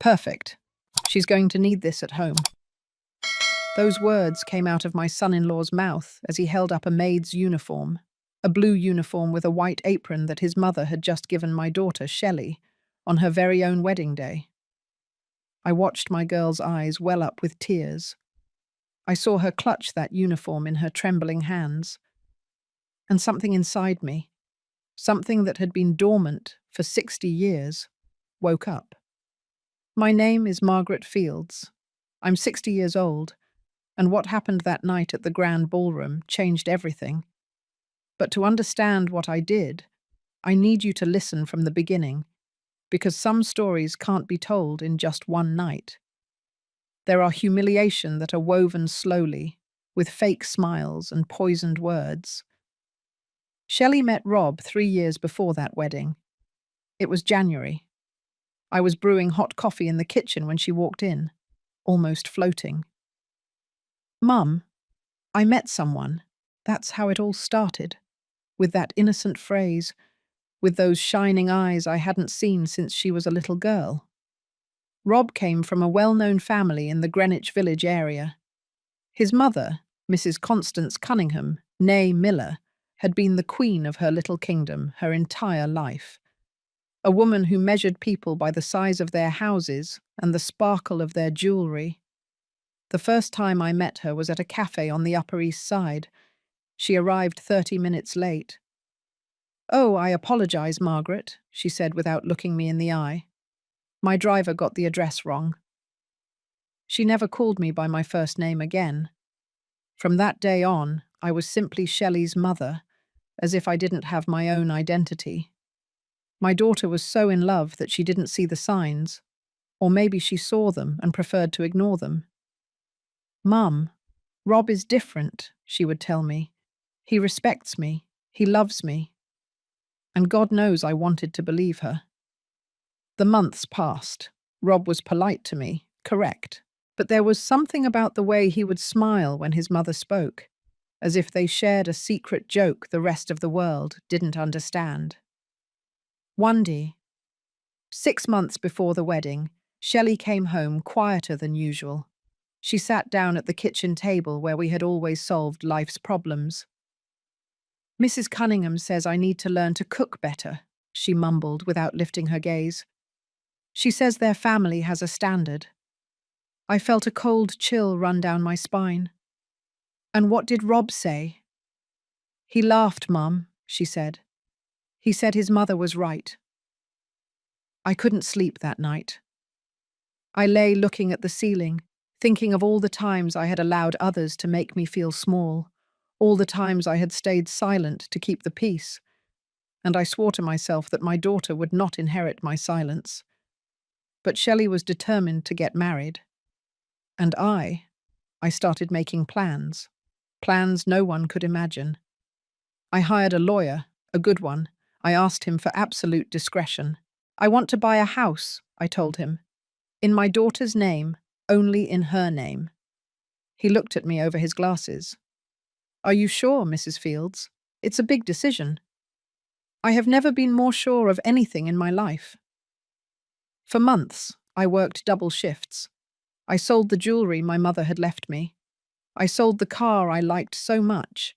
Perfect. She's going to need this at home. Those words came out of my son-in-law's mouth as he held up a maid's uniform, a blue uniform with a white apron that his mother had just given my daughter, Shelley, on her very own wedding day. I watched my girl's eyes well up with tears. I saw her clutch that uniform in her trembling hands. And something inside me, something that had been dormant for 60 years, woke up. My name is Margaret Fields. I'm 60 years old, and what happened that night at the Grand Ballroom changed everything. But to understand what I did, I need you to listen from the beginning, because some stories can't be told in just one night. There are humiliation that are woven slowly, with fake smiles and poisoned words. Shelley met Rob 3 years before that wedding. It was January. I was brewing hot coffee in the kitchen when she walked in, almost floating. "Mum, I met someone." That's how it all started, with that innocent phrase, with those shining eyes I hadn't seen since she was a little girl. Rob came from a well-known family in the Greenwich Village area. His mother, Mrs. Constance Cunningham, née Miller, had been the queen of her little kingdom her entire life. A woman who measured people by the size of their houses and the sparkle of their jewellery. The first time I met her was at a cafe on the Upper East Side. She arrived 30 minutes late. "Oh, I apologize, Margaret," she said without looking me in the eye. "My driver got the address wrong." She never called me by my first name again. From that day on, I was simply Shelley's mother, as if I didn't have my own identity. My daughter was so in love that she didn't see the signs, or maybe she saw them and preferred to ignore them. "Mum, Rob is different," she would tell me. "He respects me. He loves me." And God knows I wanted to believe her. The months passed. Rob was polite to me, correct, but there was something about the way he would smile when his mother spoke, as if they shared a secret joke the rest of the world didn't understand. One day, 6 months before the wedding, Shelley came home quieter than usual. She sat down at the kitchen table where we had always solved life's problems. "Mrs. Cunningham says I need to learn to cook better," she mumbled without lifting her gaze. "She says their family has a standard." I felt a cold chill run down my spine. "And what did Rob say?" "He laughed, Mum," she said. "He said his mother was right." I couldn't sleep that night. I lay looking at the ceiling, thinking of all the times I had allowed others to make me feel small, all the times I had stayed silent to keep the peace, and I swore to myself that my daughter would not inherit my silence. But Shelley was determined to get married. And I started making plans. Plans no one could imagine. I hired a lawyer, a good one. I asked him for absolute discretion. "I want to buy a house," I told him. "In my daughter's name, only in her name." He looked at me over his glasses. "Are you sure, Mrs. Fields? It's a big decision." "I have never been more sure of anything in my life." For months, I worked double shifts. I sold the jewellery my mother had left me. I sold the car I liked so much.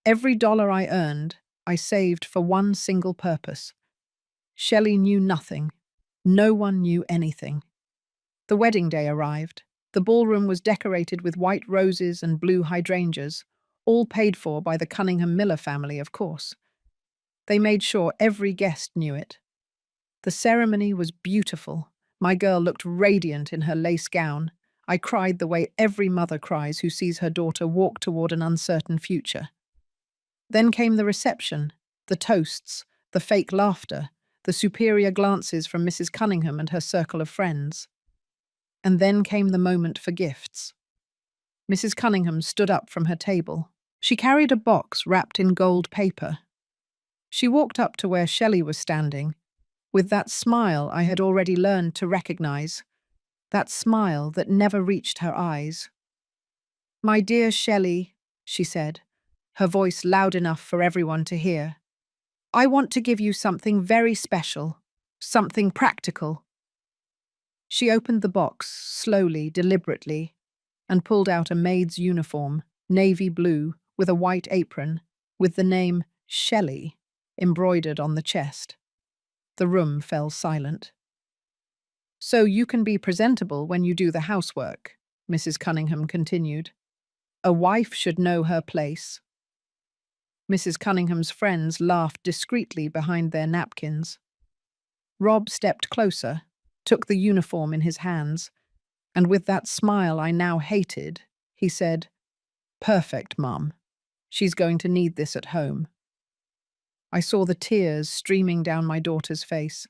Every dollar I earned, I saved for one single purpose. Shelley knew nothing. No one knew anything. The wedding day arrived. The ballroom was decorated with white roses and blue hydrangeas, all paid for by the Cunningham Miller family, of course. They made sure every guest knew it. The ceremony was beautiful. My girl looked radiant in her lace gown. I cried the way every mother cries who sees her daughter walk toward an uncertain future. Then came the reception, the toasts, the fake laughter, the superior glances from Mrs. Cunningham and her circle of friends. And then came the moment for gifts. Mrs. Cunningham stood up from her table. She carried a box wrapped in gold paper. She walked up to where Shelley was standing, with that smile I had already learned to recognize, that smile that never reached her eyes. "My dear Shelley," she said, her voice loud enough for everyone to hear, "I want to give you something very special, something practical." She opened the box slowly, deliberately, and pulled out a maid's uniform, navy blue, with a white apron, with the name Shelley embroidered on the chest. The room fell silent. "So you can be presentable when you do the housework," Mrs. Cunningham continued. "A wife should know her place." Mrs. Cunningham's friends laughed discreetly behind their napkins. Rob stepped closer, took the uniform in his hands, and with that smile I now hated, he said, "Perfect, Mum. She's going to need this at home." I saw the tears streaming down my daughter's face.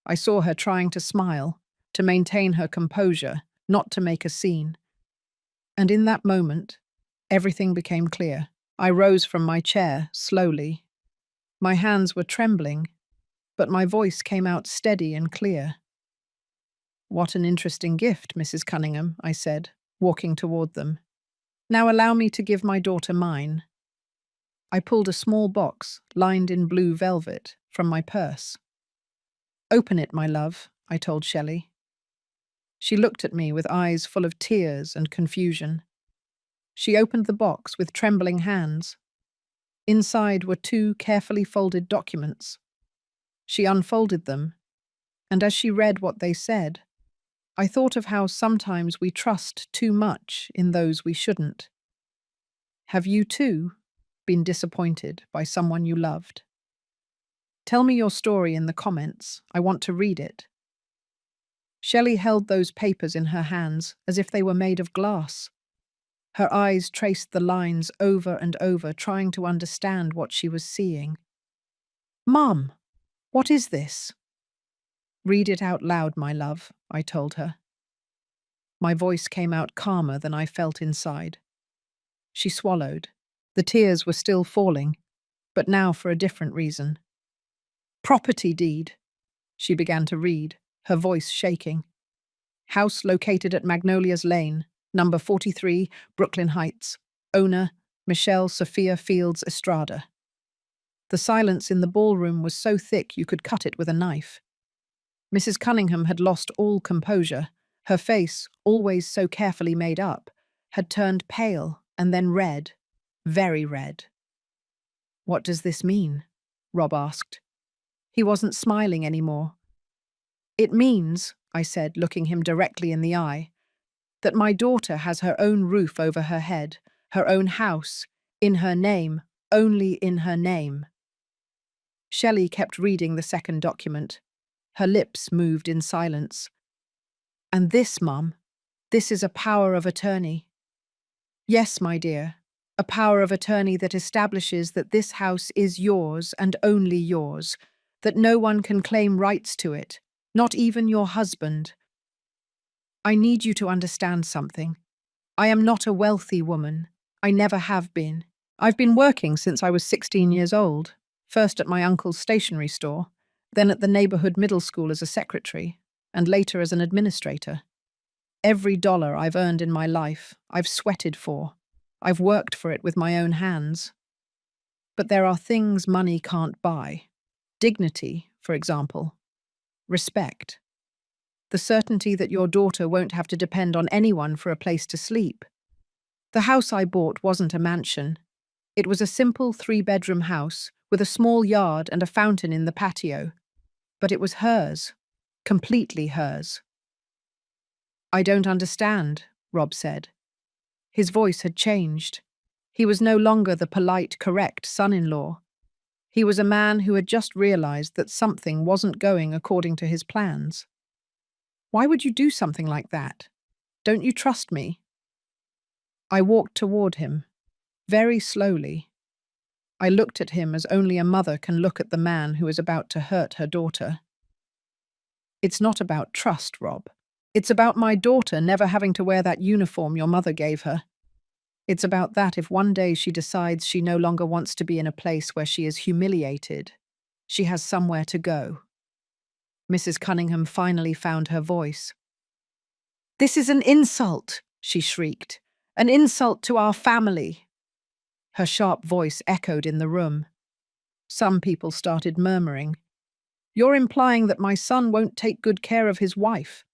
I saw her trying to smile, to maintain her composure, not to make a scene. And in that moment, everything became clear. I rose from my chair, slowly. My hands were trembling, but my voice came out steady and clear. "What an interesting gift, Mrs. Cunningham," I said, walking toward them. "Now allow me to give my daughter mine." I pulled a small box, lined in blue velvet, from my purse. "Open it, my love," I told Shelley. She looked at me with eyes full of tears and confusion. She opened the box with trembling hands. Inside were 2 carefully folded documents. She unfolded them, and as she read what they said, I thought of how sometimes we trust too much in those we shouldn't. Have you, too, been disappointed by someone you loved? Tell me your story in the comments. I want to read it. Shelley held those papers in her hands as if they were made of glass. Her eyes traced the lines over and over, trying to understand what she was seeing. "Mum, what is this?" "Read it out loud, my love," I told her. My voice came out calmer than I felt inside. She swallowed. The tears were still falling, but now for a different reason. "Property deed," she began to read, her voice shaking. "House located at Magnolias Lane, number 43, Brooklyn Heights. Owner, Michelle Sophia Fields Estrada." The silence in the ballroom was so thick you could cut it with a knife. Mrs. Cunningham had lost all composure. Her face, always so carefully made up, had turned pale and then red, very red. "What does this mean?" Rob asked. He wasn't smiling anymore. "It means," I said, looking him directly in the eye, "that my daughter has her own roof over her head, her own house, in her name, only in her name." Shelley kept reading the second document. Her lips moved in silence. "And this, Mum, this is a power of attorney." "Yes, my dear, a power of attorney that establishes that this house is yours and only yours, that no one can claim rights to it, not even your husband. I need you to understand something. I am not a wealthy woman. I never have been. I've been working since I was 16 years old, first at my uncle's stationery store, then at the neighborhood middle school as a secretary, and later as an administrator. Every dollar I've earned in my life, I've sweated for. I've worked for it with my own hands. But there are things money can't buy. Dignity, for example. Respect. The certainty that your daughter won't have to depend on anyone for a place to sleep. The house I bought wasn't a mansion. It was a simple 3-bedroom house with a small yard and a fountain in the patio. But it was hers. Completely hers. "I don't understand," Rob said. His voice had changed. He was no longer the polite, correct son-in-law. He was a man who had just realized that something wasn't going according to his plans. "Why would you do something like that? Don't you trust me?" I walked toward him, very slowly. I looked at him as only a mother can look at the man who is about to hurt her daughter. "It's not about trust, Rob. It's about my daughter never having to wear that uniform your mother gave her. It's about that if one day she decides she no longer wants to be in a place where she is humiliated, she has somewhere to go." Mrs. Cunningham finally found her voice. "This is an insult," she shrieked. "An insult to our family." Her sharp voice echoed in the room. Some people started murmuring. "You're implying that my son won't take good care of his wife.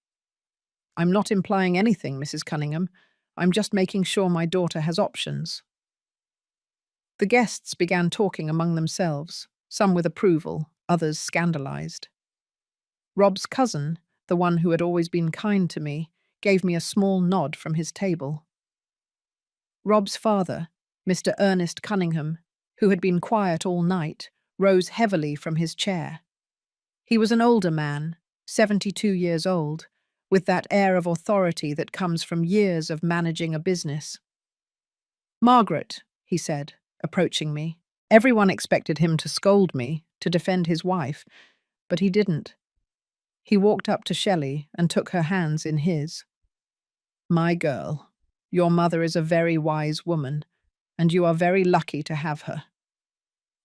I'm not implying anything, Mrs. Cunningham. I'm just making sure my daughter has options. The guests began talking among themselves, some with approval, others scandalized. Rob's cousin, the one who had always been kind to me, gave me a small nod from his table. Rob's father, Mr. Ernest Cunningham, who had been quiet all night, rose heavily from his chair. He was an older man, 72 years old, with that air of authority that comes from years of managing a business. "Margaret," he said, approaching me. Everyone expected him to scold me, to defend his wife, but he didn't. He walked up to Shelley and took her hands in his. "My girl, your mother is a very wise woman, and you are very lucky to have her."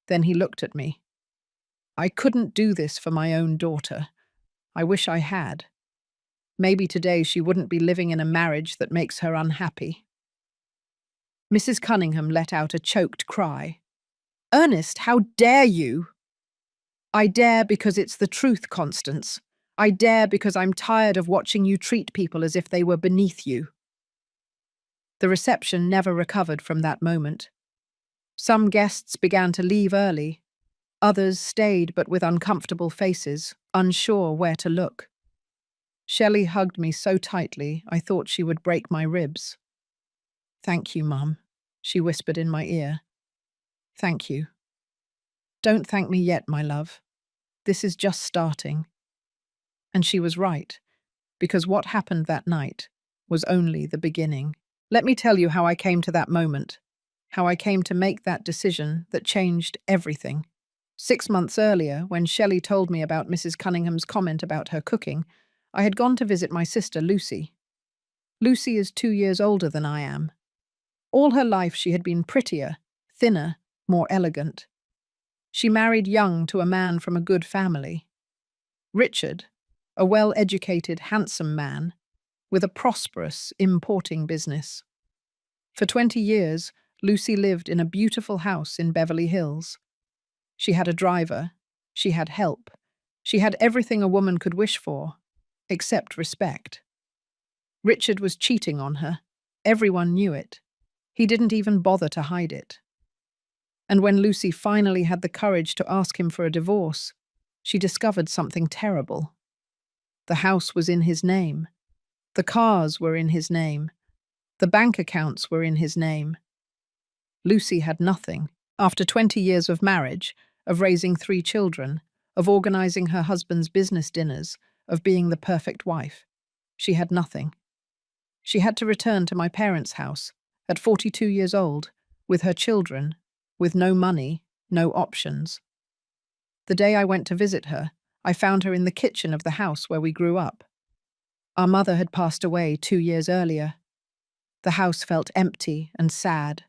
Then he looked at me. "I couldn't do this for my own daughter. I wish I had. Maybe today she wouldn't be living in a marriage that makes her unhappy." Mrs. Cunningham let out a choked cry. "Ernest, how dare you?" "I dare because it's the truth, Constance. I dare because I'm tired of watching you treat people as if they were beneath you." The reception never recovered from that moment. Some guests began to leave early. Others stayed but with uncomfortable faces, unsure where to look. Shelley hugged me so tightly I thought she would break my ribs. "Thank you, Mum," she whispered in my ear. "Thank you." "Don't thank me yet, my love. This is just starting." And she was right, because what happened that night was only the beginning. Let me tell you how I came to that moment, how I came to make that decision that changed everything. 6 months earlier, when Shelley told me about Mrs. Cunningham's comment about her cooking, I had gone to visit my sister Lucy. Lucy is 2 years older than I am. All her life she had been prettier, thinner, more elegant. She married young to a man from a good family. Richard, a well-educated, handsome man, with a prosperous importing business. For 20 years, Lucy lived in a beautiful house in Beverly Hills. She had a driver, she had help, she had everything a woman could wish for, except respect. Richard was cheating on her. Everyone knew it. He didn't even bother to hide it. And when Lucy finally had the courage to ask him for a divorce, she discovered something terrible. The house was in his name. The cars were in his name. The bank accounts were in his name. Lucy had nothing. After 20 years of marriage, of raising 3 children, of organizing her husband's business dinners, of being the perfect wife, she had nothing. She had to return to my parents' house, at 42 years old, with her children, with no money, no options. The day I went to visit her, I found her in the kitchen of the house where we grew up. Our mother had passed away 2 years earlier. The house felt empty and sad.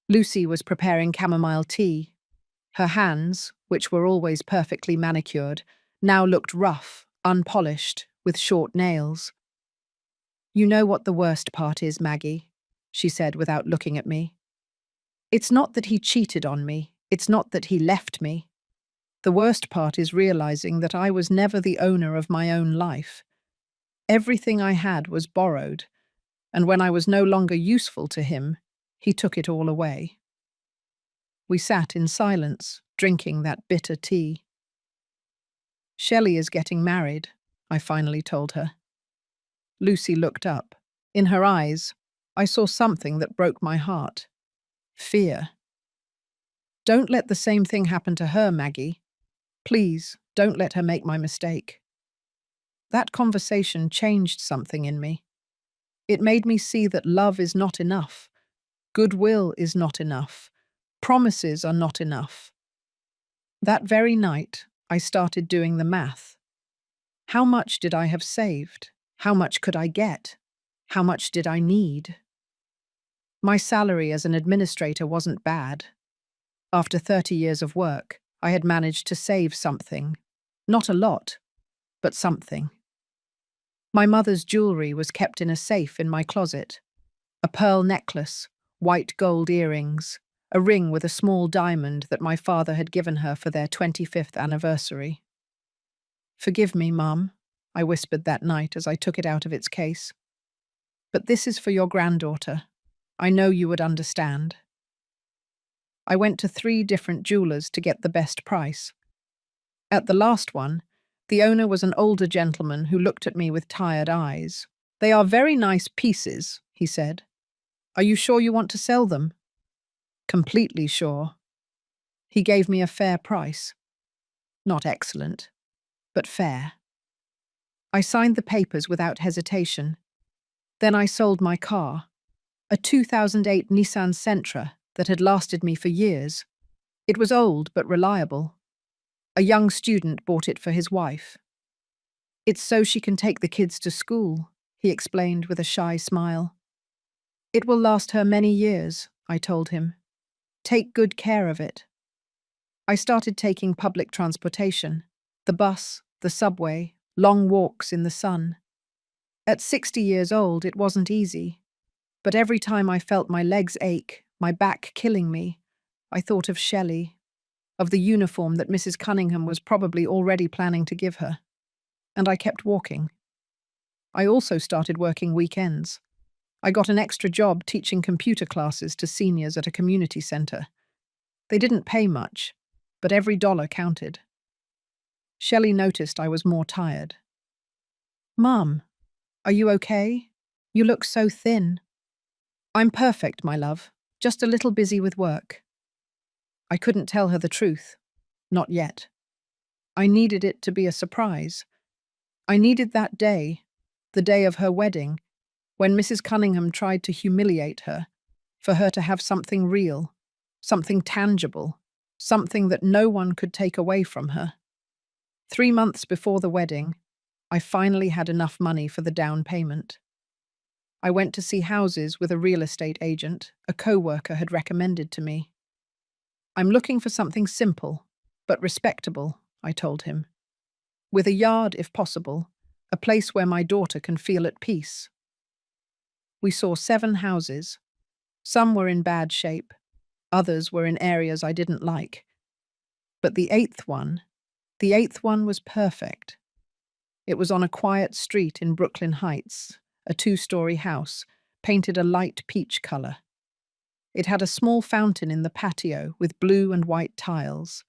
Lucy was preparing chamomile tea. Her hands, which were always perfectly manicured, now looked rough, unpolished, with short nails. "You know what the worst part is, Maggie," she said without looking at me. "It's not that he cheated on me. It's not that he left me. The worst part is realizing that I was never the owner of my own life. Everything I had was borrowed, and when I was no longer useful to him, he took it all away." We sat in silence, drinking that bitter tea. "Shelley is getting married," I finally told her. Lucy looked up. In her eyes, I saw something that broke my heart. Fear. "Don't let the same thing happen to her, Maggie. Please, don't let her make my mistake." That conversation changed something in me. It made me see that love is not enough. Goodwill is not enough. Promises are not enough. That very night, I started doing the math. How much did I have saved? How much could I get? How much did I need? My salary as an administrator wasn't bad. After 30 years of work, I had managed to save something. Not a lot, but something. My mother's jewelry was kept in a safe in my closet. A pearl necklace, white gold earrings, a ring with a small diamond that my father had given her for their 25th anniversary. "Forgive me, Mum," I whispered that night as I took it out of its case. "But this is for your granddaughter. I know you would understand." I went to 3 different jewelers to get the best price. At the last one, the owner was an older gentleman who looked at me with tired eyes. "They are very nice pieces," he said. "Are you sure you want to sell them?" "Completely sure." He gave me a fair price. Not excellent, but fair. I signed the papers without hesitation. Then I sold my car, a 2008 Nissan Sentra that had lasted me for years. It was old but reliable. A young student bought it for his wife. "It's so she can take the kids to school," he explained with a shy smile. "It will last her many years," I told him. "Take good care of it." I started taking public transportation, the bus, the subway, long walks in the sun. At 60 years old, it wasn't easy. But every time I felt my legs ache, my back killing me, I thought of Shelley, of the uniform that Mrs. Cunningham was probably already planning to give her. And I kept walking. I also started working weekends. I got an extra job teaching computer classes to seniors at a community center. They didn't pay much, but every dollar counted. Shelley noticed I was more tired. "Mum, are you okay? You look so thin." "I'm perfect, my love, just a little busy with work." I couldn't tell her the truth. Not yet. I needed it to be a surprise. I needed that day, the day of her wedding, when Mrs. Cunningham tried to humiliate her, for her to have something real, something tangible, something that no one could take away from her. 3 months before the wedding, I finally had enough money for the down payment. I went to see houses with a real estate agent a co-worker had recommended to me. "I'm looking for something simple, but respectable," I told him. "With a yard, if possible, a place where my daughter can feel at peace." We saw 7 houses. Some were in bad shape, others were in areas I didn't like. But the eighth one was perfect. It was on a quiet street in Brooklyn Heights, a 2-story house, painted a light peach color. It had a small fountain in the patio with blue and white tiles.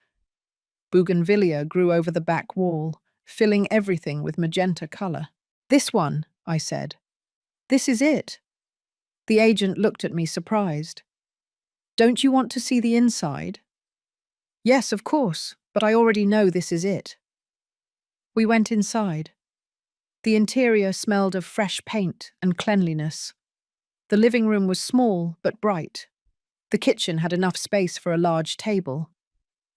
Bougainvillea grew over the back wall, filling everything with magenta color. "This one," I said. "This is it." The agent looked at me surprised. "Don't you want to see the inside?" "Yes, of course, but I already know this is it." We went inside. The interior smelled of fresh paint and cleanliness. The living room was small but bright. The kitchen had enough space for a large table.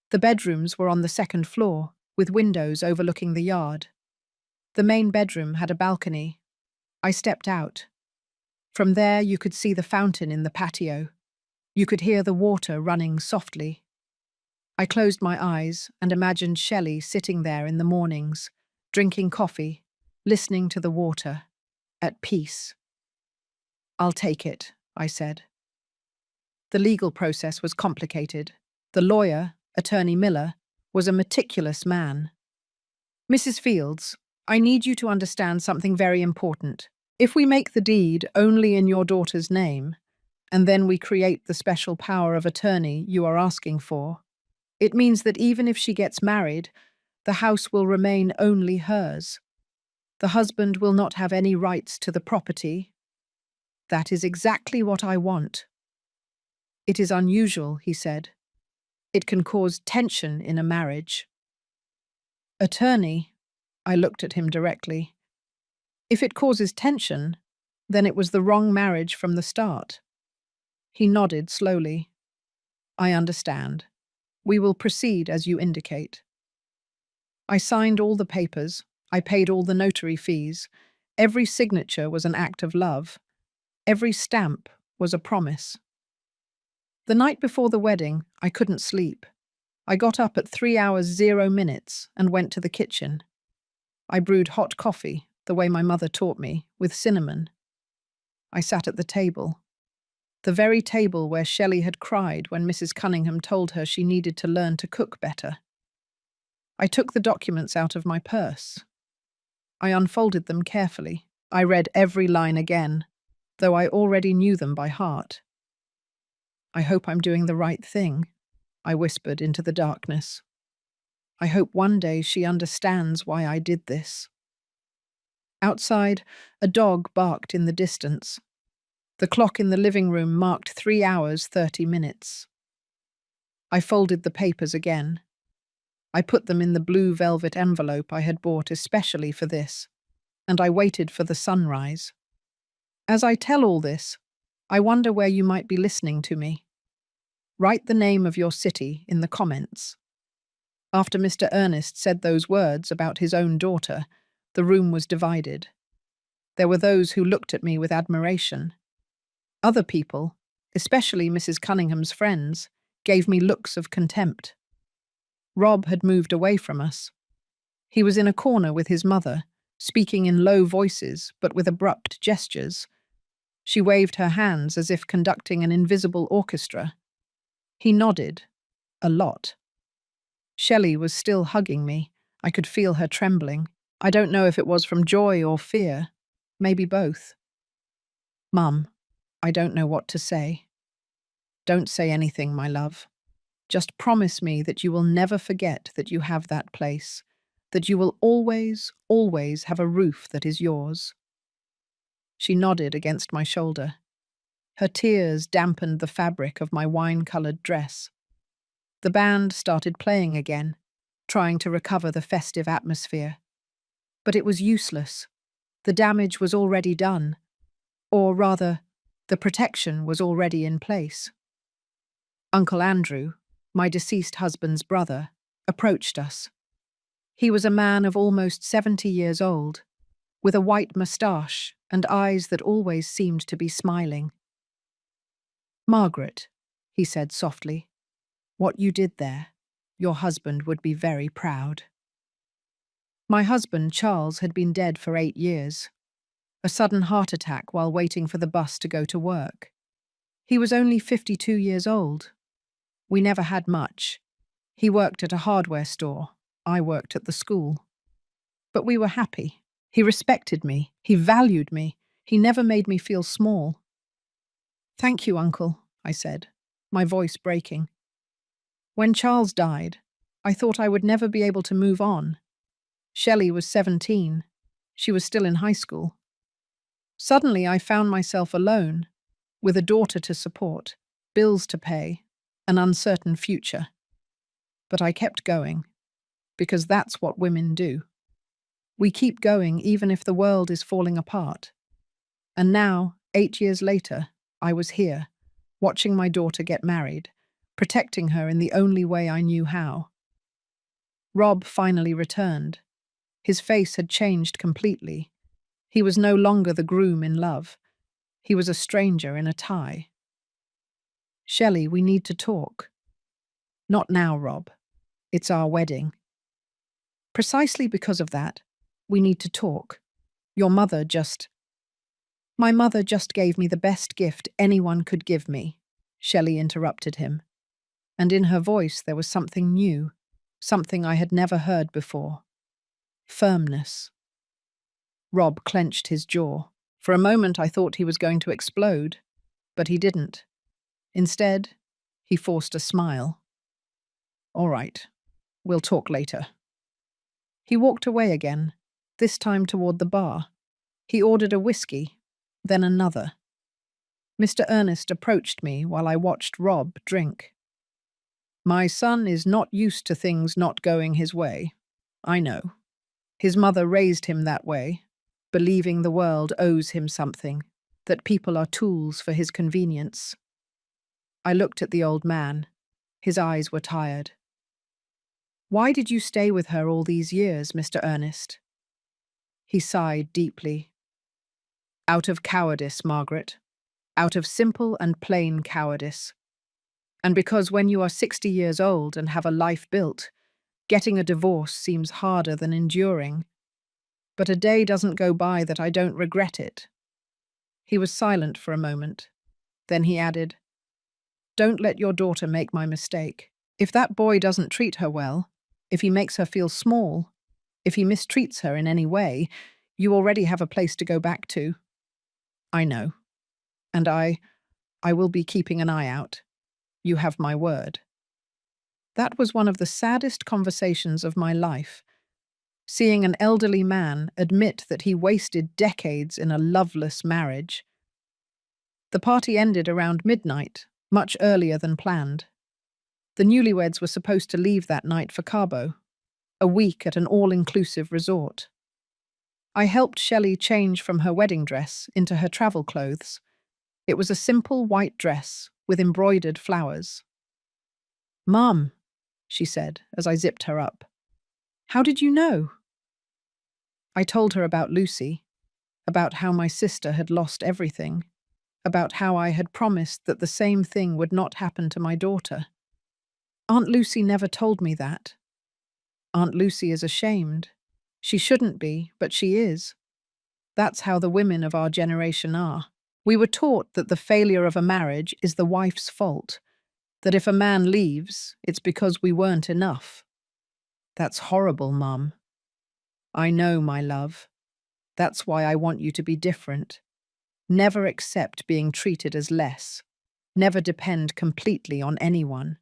The bedrooms were on the 2nd floor, with windows overlooking the yard. The main bedroom had a balcony. I stepped out. From there you could see the fountain in the patio. You could hear the water running softly. I closed my eyes and imagined Shelley sitting there in the mornings, drinking coffee, listening to the water, at peace. "I'll take it," I said. The legal process was complicated. The lawyer, Attorney Miller, was a meticulous man. "Mrs. Fields, I need you to understand something very important. If we make the deed only in your daughter's name, and then we create the special power of attorney you are asking for, it means that even if she gets married, the house will remain only hers. The husband will not have any rights to the property." "That is exactly what I want." "It is unusual," he said. "It can cause tension in a marriage." "Attorney," I looked at him directly. "If it causes tension, then it was the wrong marriage from the start." He nodded slowly. "I understand. We will proceed as you indicate." I signed all the papers. I paid all the notary fees. Every signature was an act of love. Every stamp was a promise. The night before the wedding, I couldn't sleep. I got up at 3 hours 0 minutes and went to the kitchen. I brewed hot coffee, the way my mother taught me, with cinnamon. I sat at the table. The very table where Shelley had cried when Mrs. Cunningham told her she needed to learn to cook better. I took the documents out of my purse. I unfolded them carefully. I read every line again, though I already knew them by heart. I hope I'm doing the right thing, I whispered into the darkness. I hope one day she understands why I did this. Outside, a dog barked in the distance. The clock in the living room marked 3 hours, 30 minutes. I folded the papers again. I put them in the blue velvet envelope I had bought especially for this, and I waited for the sunrise. As I tell all this, I wonder where you might be listening to me. Write the name of your city in the comments. After Mr. Ernest said those words about his own daughter, the room was divided. There were those who looked at me with admiration. Other people, especially Mrs. Cunningham's friends, gave me looks of contempt. Rob had moved away from us. He was in a corner with his mother, speaking in low voices but with abrupt gestures. She waved her hands as if conducting an invisible orchestra. He nodded, a lot. Shelley was still hugging me. I could feel her trembling. I don't know if it was from joy or fear. Maybe both. Mum, I don't know what to say. Don't say anything, my love. Just promise me that you will never forget that you have that place, that you will always, always have a roof that is yours. She nodded against my shoulder. Her tears dampened the fabric of my wine-coloured dress. The band started playing again, trying to recover the festive atmosphere. But it was useless. The damage was already done. Or rather, the protection was already in place. Uncle Andrew, my deceased husband's brother, approached us. He was a man of almost 70 years old, with a white moustache and eyes that always seemed to be smiling. "Margaret," he said softly, "what you did there, your husband would be very proud." My husband, Charles, had been dead for 8 years. A sudden heart attack while waiting for the bus to go to work. He was only 52 years old. We never had much. He worked at a hardware store. I worked at the school. But we were happy. He respected me. He valued me. He never made me feel small. "Thank you, Uncle," I said, my voice breaking. When Charles died, I thought I would never be able to move on. Shelley was 17. She was still in high school. Suddenly I found myself alone, with a daughter to support, bills to pay, an uncertain future. But I kept going, because that's what women do. We keep going even if the world is falling apart. And now, 8 years later, I was here, watching my daughter get married, protecting her in the only way I knew how. Rob finally returned. His face had changed completely. He was no longer the groom in love. He was a stranger in a tie. "Shelley, we need to talk." "Not now, Rob. It's our wedding." "Precisely because of that, we need to talk. Your mother just—" "My mother just gave me the best gift anyone could give me," Shelley interrupted him. And in her voice there was something new, something I had never heard before. Firmness. Rob clenched his jaw. For a moment I thought he was going to explode, but he didn't. Instead, he forced a smile. "All right, we'll talk later." He walked away again, this time toward the bar. He ordered a whiskey, then another. Mr. Ernest approached me while I watched Rob drink. "My son is not used to things not going his way. I know. His mother raised him that way, believing the world owes him something, that people are tools for his convenience." I looked at the old man. His eyes were tired. "Why did you stay with her all these years, Mr. Ernest?" He sighed deeply. "Out of cowardice, Margaret. Out of simple and plain cowardice. And because when you are 60 years old and have a life built, getting a divorce seems harder than enduring. But a day doesn't go by that I don't regret it." He was silent for a moment. Then he added, "Don't let your daughter make my mistake. If that boy doesn't treat her well, if he makes her feel small, If he mistreats her in any way, you already have a place to go back to. I know. And I will be keeping an eye out. You have my word. That was one of the saddest conversations of my life. Seeing an elderly man admit that he wasted decades in a loveless marriage. The party ended around midnight, much earlier than planned. The newlyweds were supposed to leave that night for Cabo, a week at an all-inclusive resort. I helped Shelley change from her wedding dress into her travel clothes. It was a simple white dress with embroidered flowers. "Mum," she said as I zipped her up, "how did you know?" I told her about Lucy, about how my sister had lost everything, about how I had promised that the same thing would not happen to my daughter. Aunt Lucy never told me that. Aunt Lucy is ashamed. She shouldn't be, but she is. That's how the women of our generation are. We were taught that the failure of a marriage is the wife's fault, that if a man leaves, it's because we weren't enough. That's horrible, Mum. I know, my love. That's why I want you to be different. Never accept being treated as less. Never depend completely on anyone.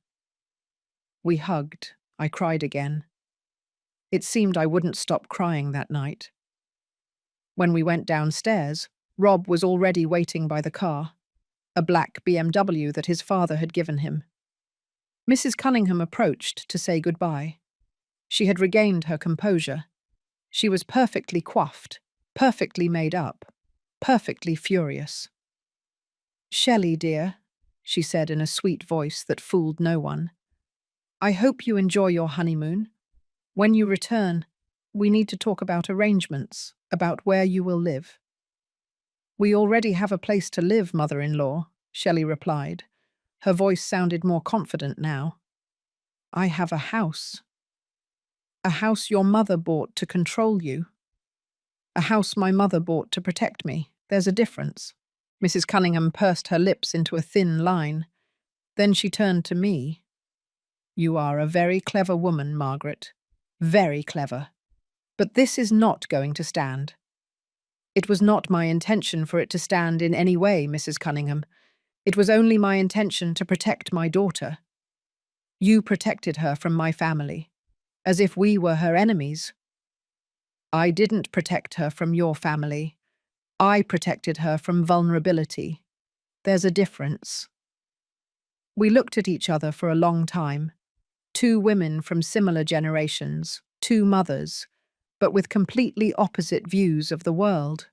We hugged. I cried again. It seemed I wouldn't stop crying that night. When we went downstairs, Rob was already waiting by the car, a black BMW that his father had given him. Mrs. Cunningham approached to say goodbye. She had regained her composure. She was perfectly coiffed, perfectly made up, perfectly furious. "Shelley, dear," she said in a sweet voice that fooled no one, "I hope you enjoy your honeymoon. When you return, we need to talk about arrangements, about where you will live." "We already have a place to live, mother-in-law," Shelley replied. Her voice sounded more confident now. "I have a house. A house your mother bought to control you. A house my mother bought to protect me. There's a difference." Mrs. Cunningham pursed her lips into a thin line. Then she turned to me. "You are a very clever woman, Margaret. Very clever. But this is not going to stand." "It was not my intention for it to stand in any way, Mrs. Cunningham. It was only my intention to protect my daughter. You protected her from my family, as if we were her enemies." "I didn't protect her from your family. I protected her from vulnerability. There's a difference." We looked at each other for a long time. Two women from similar generations, two mothers, but with completely opposite views of the world.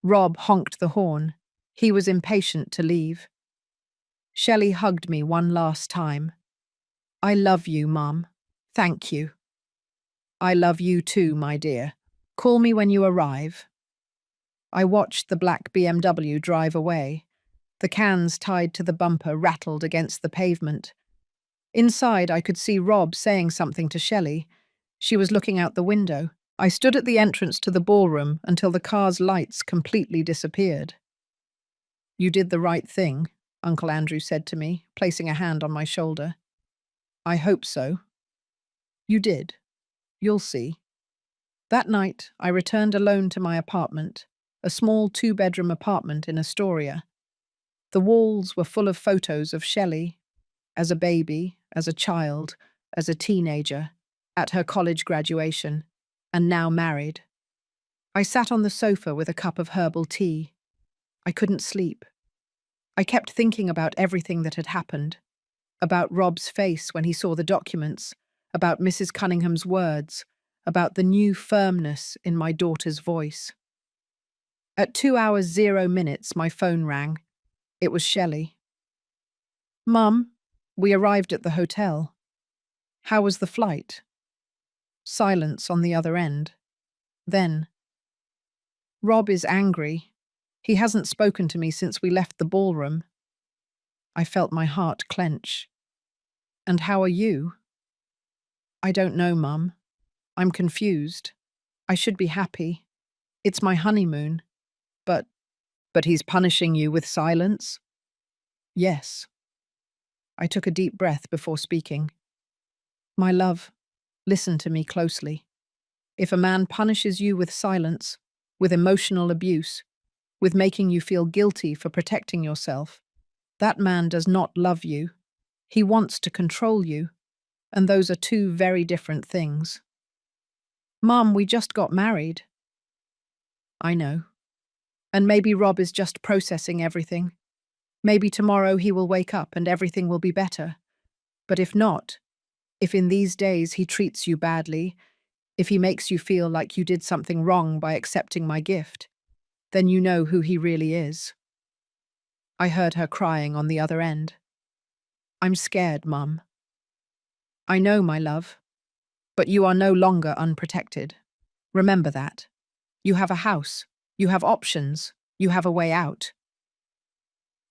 Rob honked the horn. He was impatient to leave. Shelley hugged me one last time. "I love you, Mum. Thank you." "I love you too, my dear. Call me when you arrive." I watched the black BMW drive away. The cans tied to the bumper rattled against the pavement. Inside, I could see Rob saying something to Shelley. She was looking out the window. I stood at the entrance to the ballroom until the car's lights completely disappeared. "You did the right thing," Uncle Andrew said to me, placing a hand on my shoulder. "I hope so." "You did. You'll see." That night, I returned alone to my apartment, a small two-bedroom apartment in Astoria. The walls were full of photos of Shelley, as a baby, as a child, as a teenager, at her college graduation, and now married. I sat on the sofa with a cup of herbal tea. I couldn't sleep. I kept thinking about everything that had happened, about Rob's face when he saw the documents, about Mrs. Cunningham's words, about the new firmness in my daughter's voice. At 2 hours 0 minutes, my phone rang. It was Shelley. "Mum, we arrived at the hotel. How was the flight?" Silence on the other end. Then, "Rob is angry. He hasn't spoken to me since we left the ballroom." I felt my heart clench. "And how are you?" "I don't know, Mum. I'm confused. I should be happy. It's my honeymoon. But he's punishing you with silence?" "Yes." I took a deep breath before speaking. "My love, listen to me closely. If a man punishes you with silence, with emotional abuse, with making you feel guilty for protecting yourself, that man does not love you. He wants to control you, and those are two very different things. Mum, we just got married. I know. And maybe Rob is just processing everything. Maybe tomorrow he will wake up and everything will be better. But if not, if in these days he treats you badly, if he makes you feel like you did something wrong by accepting my gift, then you know who he really is. I heard her crying on the other end. I'm scared, Mum. I know, my love, but you are no longer unprotected. Remember that. You have a house, you have options, you have a way out.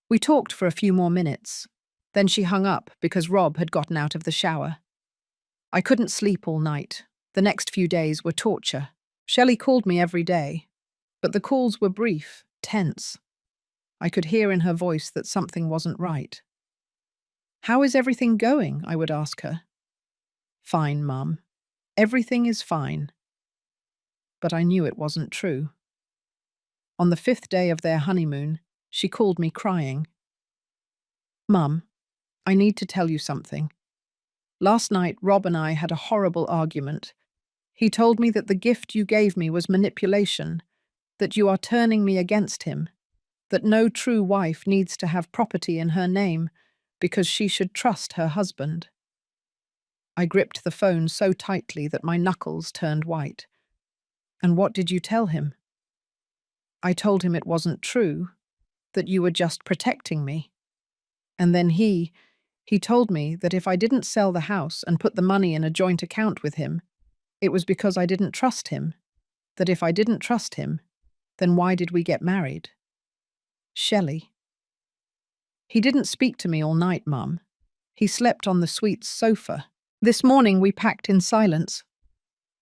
We talked for a few more minutes. Then she hung up because Rob had gotten out of the shower. I couldn't sleep all night. The next few days were torture. Shelley called me every day, but the calls were brief, tense. I could hear in her voice that something wasn't right. How is everything going? I would ask her. Fine, Mum. Everything is fine. But I knew it wasn't true. On the 5th day of their honeymoon, she called me crying. Mum, I need to tell you something. Last night, Rob and I had a horrible argument. He told me that the gift you gave me was manipulation, that you are turning me against him, that no true wife needs to have property in her name because she should trust her husband. I gripped the phone so tightly that my knuckles turned white. And what did you tell him? I told him it wasn't true, that you were just protecting me. And then he told me that if I didn't sell the house and put the money in a joint account with him, it was because I didn't trust him, that if I didn't trust him, then why did we get married? Shelley. He didn't speak to me all night, Mum. He slept on the suite's sofa. This morning we packed in silence.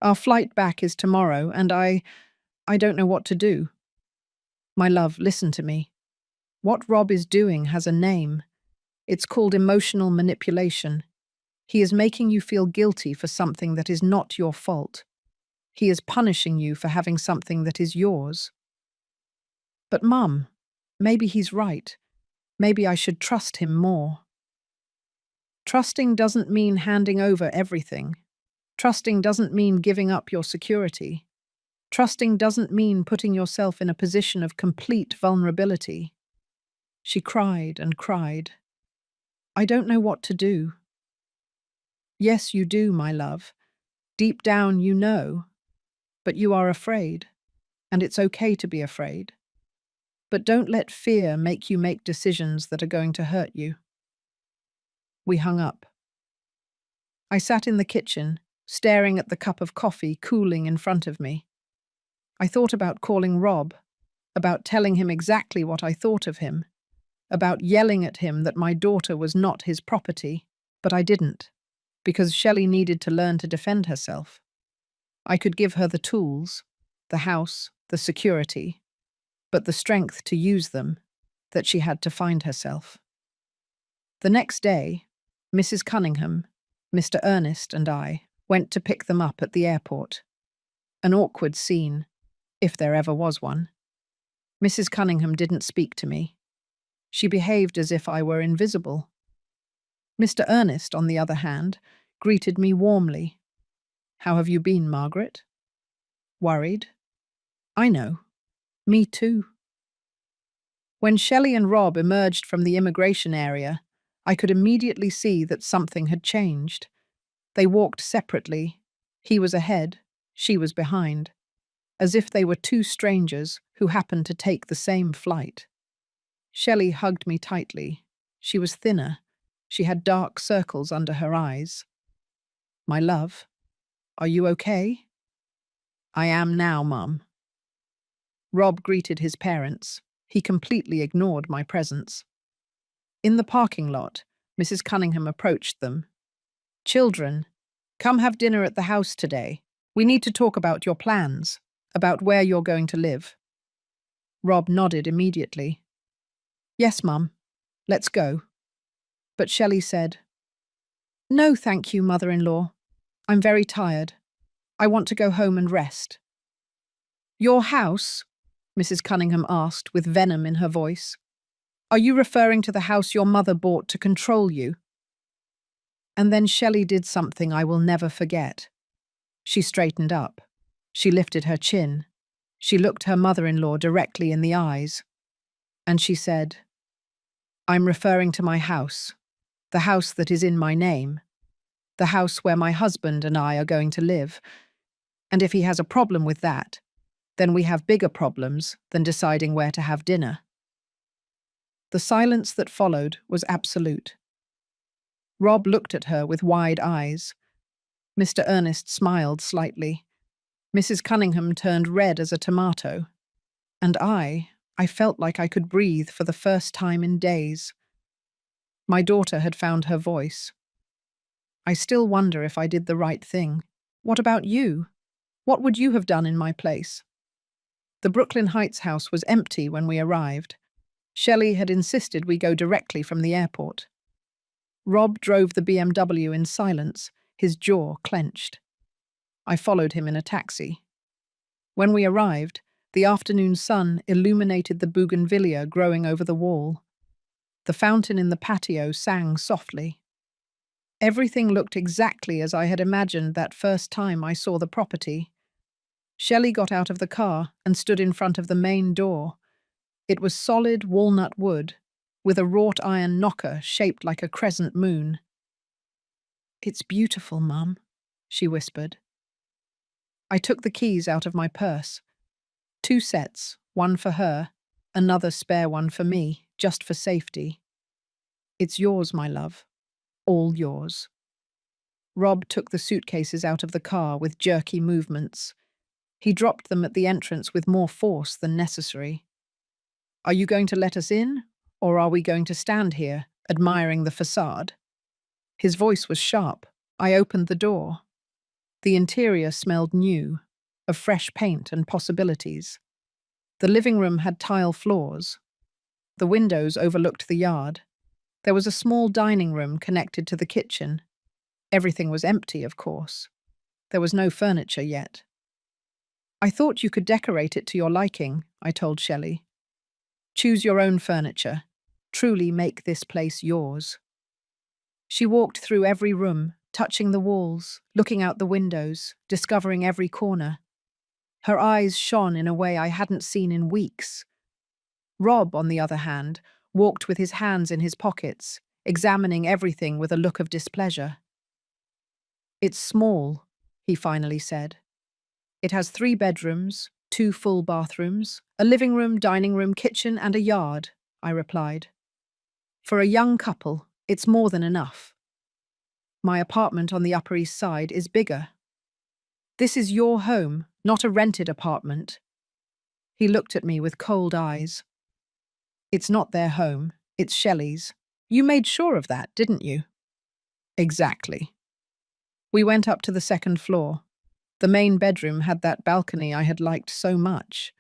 Our flight back is tomorrow, and I don't know what to do. My love, listen to me. What Rob is doing has a name. It's called emotional manipulation. He is making you feel guilty for something that is not your fault. He is punishing you for having something that is yours. But Mum, maybe he's right. Maybe I should trust him more. Trusting doesn't mean handing over everything. Trusting doesn't mean giving up your security. Trusting doesn't mean putting yourself in a position of complete vulnerability. She cried and cried. I don't know what to do. Yes, you do, my love. Deep down you know. But you are afraid. And it's okay to be afraid. But don't let fear make you make decisions that are going to hurt you. We hung up. I sat in the kitchen, staring at the cup of coffee cooling in front of me. I thought about calling Rob, about telling him exactly what I thought of him, about yelling at him that my daughter was not his property, but I didn't, because Shelley needed to learn to defend herself. I could give her the tools, the house, the security, but the strength to use them, that she had to find herself. The next day, Mrs. Cunningham, Mr. Ernest and I went to pick them up at the airport. An awkward scene, if there ever was one. Mrs. Cunningham didn't speak to me. She behaved as if I were invisible. Mr. Ernest, on the other hand, greeted me warmly. How have you been, Margaret? Worried? I know. Me too. When Shelley and Rob emerged from the immigration area, I could immediately see that something had changed. They walked separately. He was ahead, she was behind, as if they were two strangers who happened to take the same flight. Shelley hugged me tightly. She was thinner. She had dark circles under her eyes. My love, are you okay? I am now, Mum. Rob greeted his parents. He completely ignored my presence. In the parking lot, Mrs. Cunningham approached them. Children, come have dinner at the house today. We need to talk about your plans, about where you're going to live. Rob nodded immediately. Yes, Mum. Let's go. But Shelley said, No, thank you, mother-in-law. I'm very tired. I want to go home and rest. Your house? Mrs. Cunningham asked with venom in her voice. Are you referring to the house your mother bought to control you? And then Shelley did something I will never forget. She straightened up. She lifted her chin. She looked her mother-in-law directly in the eyes. And she said, I'm referring to my house, the house that is in my name, the house where my husband and I are going to live. And if he has a problem with that, then we have bigger problems than deciding where to have dinner. The silence that followed was absolute. Rob looked at her with wide eyes. Mr. Ernest smiled slightly. Mrs. Cunningham turned red as a tomato. And I felt like I could breathe for the first time in days. My daughter had found her voice. I still wonder if I did the right thing. What about you? What would you have done in my place? The Brooklyn Heights house was empty when we arrived. Shelley had insisted we go directly from the airport. Rob drove the BMW in silence, his jaw clenched. I followed him in a taxi. When we arrived, the afternoon sun illuminated the bougainvillea growing over the wall. The fountain in the patio sang softly. Everything looked exactly as I had imagined that first time I saw the property. Shelley got out of the car and stood in front of the main door. It was solid walnut wood, with a wrought iron knocker shaped like a crescent moon. It's beautiful, Mum, she whispered. I took the keys out of my purse. 2 sets, one for her, another spare one for me, just for safety. It's yours, my love. All yours. Rob took the suitcases out of the car with jerky movements. He dropped them at the entrance with more force than necessary. Are you going to let us in, or are we going to stand here, admiring the facade? His voice was sharp. I opened the door. The interior smelled new, of fresh paint and possibilities. The living room had tile floors. The windows overlooked the yard. There was a small dining room connected to the kitchen. Everything was empty, of course. There was no furniture yet. I thought you could decorate it to your liking, I told Shelley. Choose your own furniture. Truly make this place yours. She walked through every room, touching the walls, looking out the windows, discovering every corner. Her eyes shone in a way I hadn't seen in weeks. Rob, on the other hand, walked with his hands in his pockets, examining everything with a look of displeasure. It's small, he finally said. It has 3 bedrooms, 2 full bathrooms, a living room, dining room, kitchen, and a yard, I replied. For a young couple, it's more than enough. My apartment on the Upper East Side is bigger. This is your home, not a rented apartment. He looked at me with cold eyes. It's not their home, it's Shelley's. You made sure of that, didn't you? Exactly. We went up to the 2nd floor. The main bedroom had that balcony I had liked so much.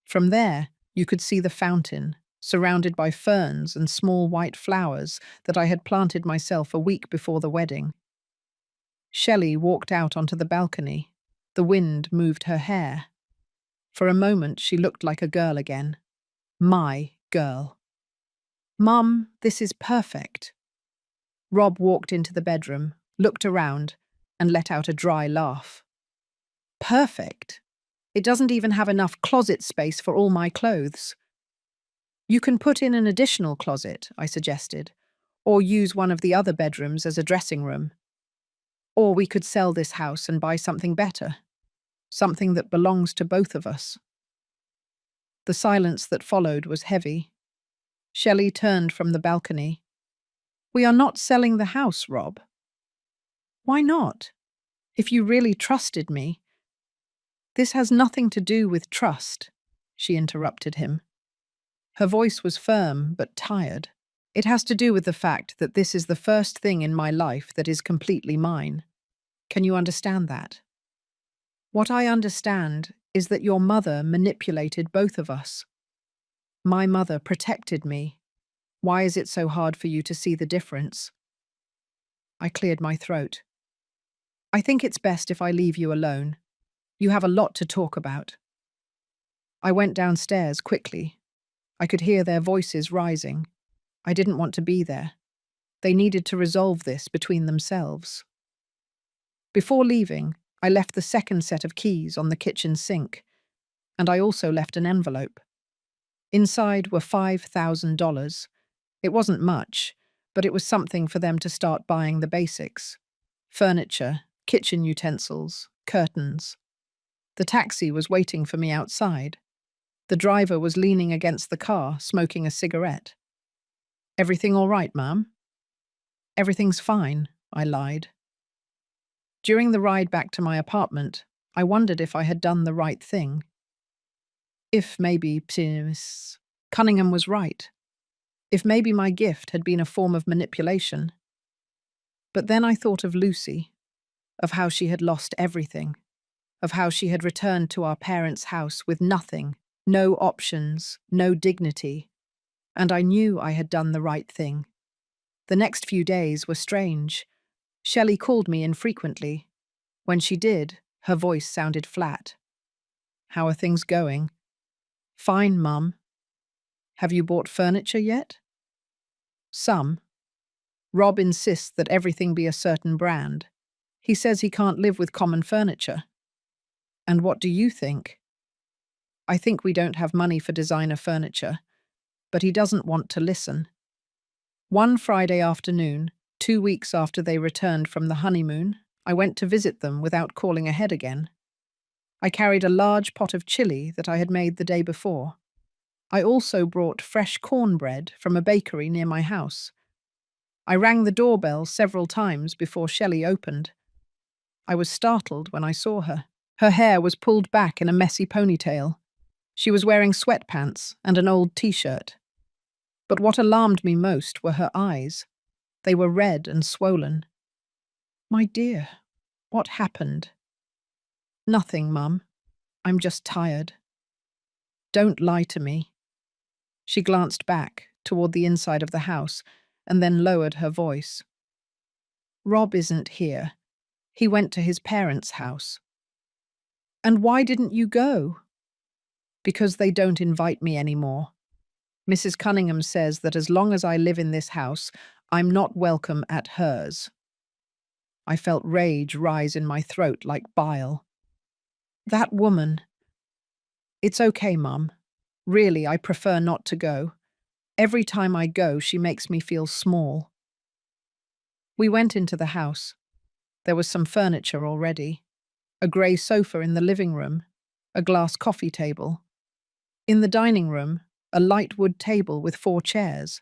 From there, you could see the fountain, surrounded by ferns and small white flowers that I had planted myself a week before the wedding. Shelley walked out onto the balcony. The wind moved her hair. For a moment, she looked like a girl again. My girl. Mum, this is perfect. Rob walked into the bedroom, looked around, and let out a dry laugh. Perfect. It doesn't even have enough closet space for all my clothes. You can put in an additional closet, I suggested, or use one of the other bedrooms as a dressing room. Or we could sell this house and buy something better, something that belongs to both of us. The silence that followed was heavy. Shelley turned from the balcony. We are not selling the house, Rob. Why not? If you really trusted me. This has nothing to do with trust, she interrupted him. Her voice was firm but tired. It has to do with the fact that this is the first thing in my life that is completely mine. Can you understand that? What I understand is that your mother manipulated both of us. My mother protected me. Why is it so hard for you to see the difference? I cleared my throat. I think it's best if I leave you alone. You have a lot to talk about. I went downstairs quickly. I could hear their voices rising. I didn't want to be there. They needed to resolve this between themselves. Before leaving, I left the second set of keys on the kitchen sink, and I also left an envelope. Inside were $5,000. It wasn't much, but it was something for them to start buying the basics. Furniture, kitchen utensils, curtains. The taxi was waiting for me outside. The driver was leaning against the car, smoking a cigarette. "Everything all right, ma'am?" "Everything's fine," I lied. During the ride back to my apartment, I wondered if I had done the right thing. If maybe Miss Cunningham was right. If maybe my gift had been a form of manipulation. But then I thought of Lucy, of how she had lost everything, of how she had returned to our parents' house with nothing, no options, no dignity, and I knew I had done the right thing. The next few days were strange. Shelley called me infrequently. When she did, her voice sounded flat. "How are things going?" "Fine, Mum." "Have you bought furniture yet?" "Some." Rob insists that everything be a certain brand. He says he can't live with common furniture. "And what do you think?" "I think we don't have money for designer furniture, but he doesn't want to listen." One Friday afternoon, 2 weeks after they returned from the honeymoon, I went to visit them without calling ahead again. I carried a large pot of chili that I had made the day before. I also brought fresh cornbread from a bakery near my house. I rang the doorbell several times before Shelley opened. I was startled when I saw her. Her hair was pulled back in a messy ponytail. She was wearing sweatpants and an old t-shirt. But what alarmed me most were her eyes. They were red and swollen. "My dear, what happened?" "Nothing, Mum. I'm just tired." "Don't lie to me." She glanced back toward the inside of the house and then lowered her voice. "Rob isn't here. He went to his parents' house." "And why didn't you go?" "Because they don't invite me anymore. Mrs. Cunningham says that as long as I live in this house, I'm not welcome at hers." I felt rage rise in my throat like bile. That woman. "It's okay, Mum. Really, I prefer not to go. Every time I go, she makes me feel small." We went into the house. There was some furniture already. A grey sofa in the living room, a glass coffee table. In the dining room, a light wood table with 4 chairs.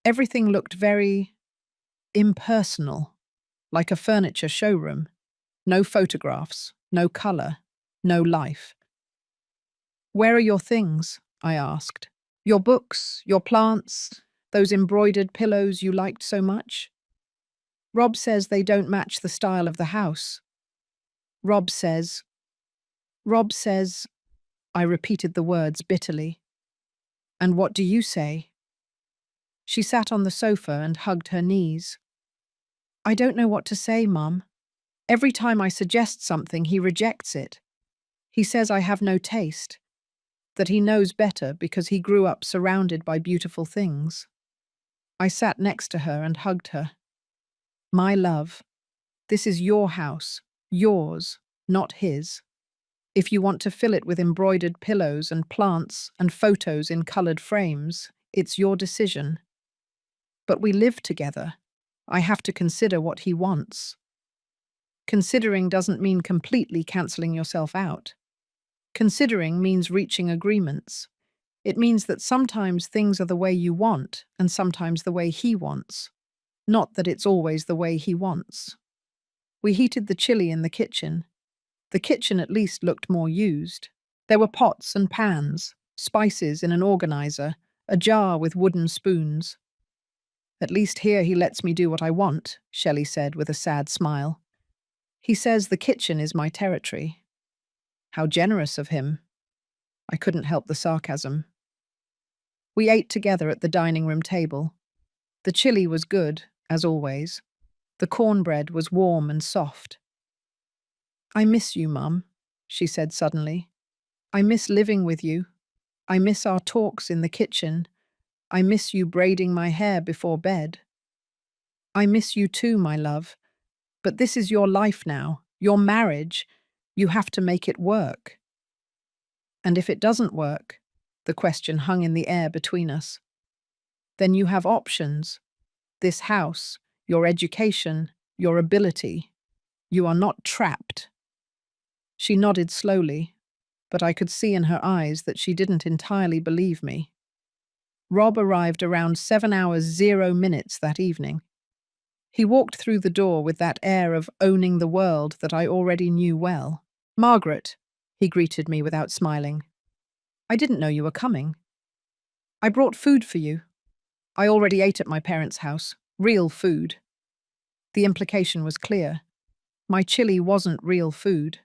Everything looked very impersonal, like a furniture showroom. No photographs, no colour, no life. "Where are your things?" I asked. "Your books, your plants, those embroidered pillows you liked so much?" "Rob says they don't match the style of the house." Rob says, I repeated the words bitterly. "And what do you say?" She sat on the sofa and hugged her knees. "I don't know what to say, Mum. Every time I suggest something, he rejects it. He says I have no taste, that he knows better because he grew up surrounded by beautiful things." I sat next to her and hugged her. "My love, this is your house, yours, not his. If you want to fill it with embroidered pillows and plants and photos in coloured frames, it's your decision. But we live together. I have to consider what he wants." Considering doesn't mean completely cancelling yourself out. Considering means reaching agreements. It means that sometimes things are the way you want and sometimes the way he wants. Not that it's always the way he wants. We heated the chili in the kitchen. The kitchen at least looked more used. There were pots and pans, spices in an organizer, a jar with wooden spoons. "At least here he lets me do what I want," Shelley said with a sad smile. "He says the kitchen is my territory." How generous of him. I couldn't help the sarcasm. We ate together at the dining room table. The chili was good, as always. The cornbread was warm and soft. I miss you, Mum, she said suddenly. I miss living with you. I miss our talks in the kitchen. I miss you braiding my hair before bed. I miss you too, my love. But this is your life now, your marriage. You have to make it work. And if it doesn't work, the question hung in the air between us, then you have options. This house, your education, your ability. You are not trapped. She nodded slowly, but I could see in her eyes that she didn't entirely believe me. Rob arrived around 7 hours 0 minutes that evening. He walked through the door with that air of owning the world that I already knew well. Margaret, he greeted me without smiling. I didn't know you were coming. I brought food for you. I already ate at my parents' house. Real food. The implication was clear. My chili wasn't real food.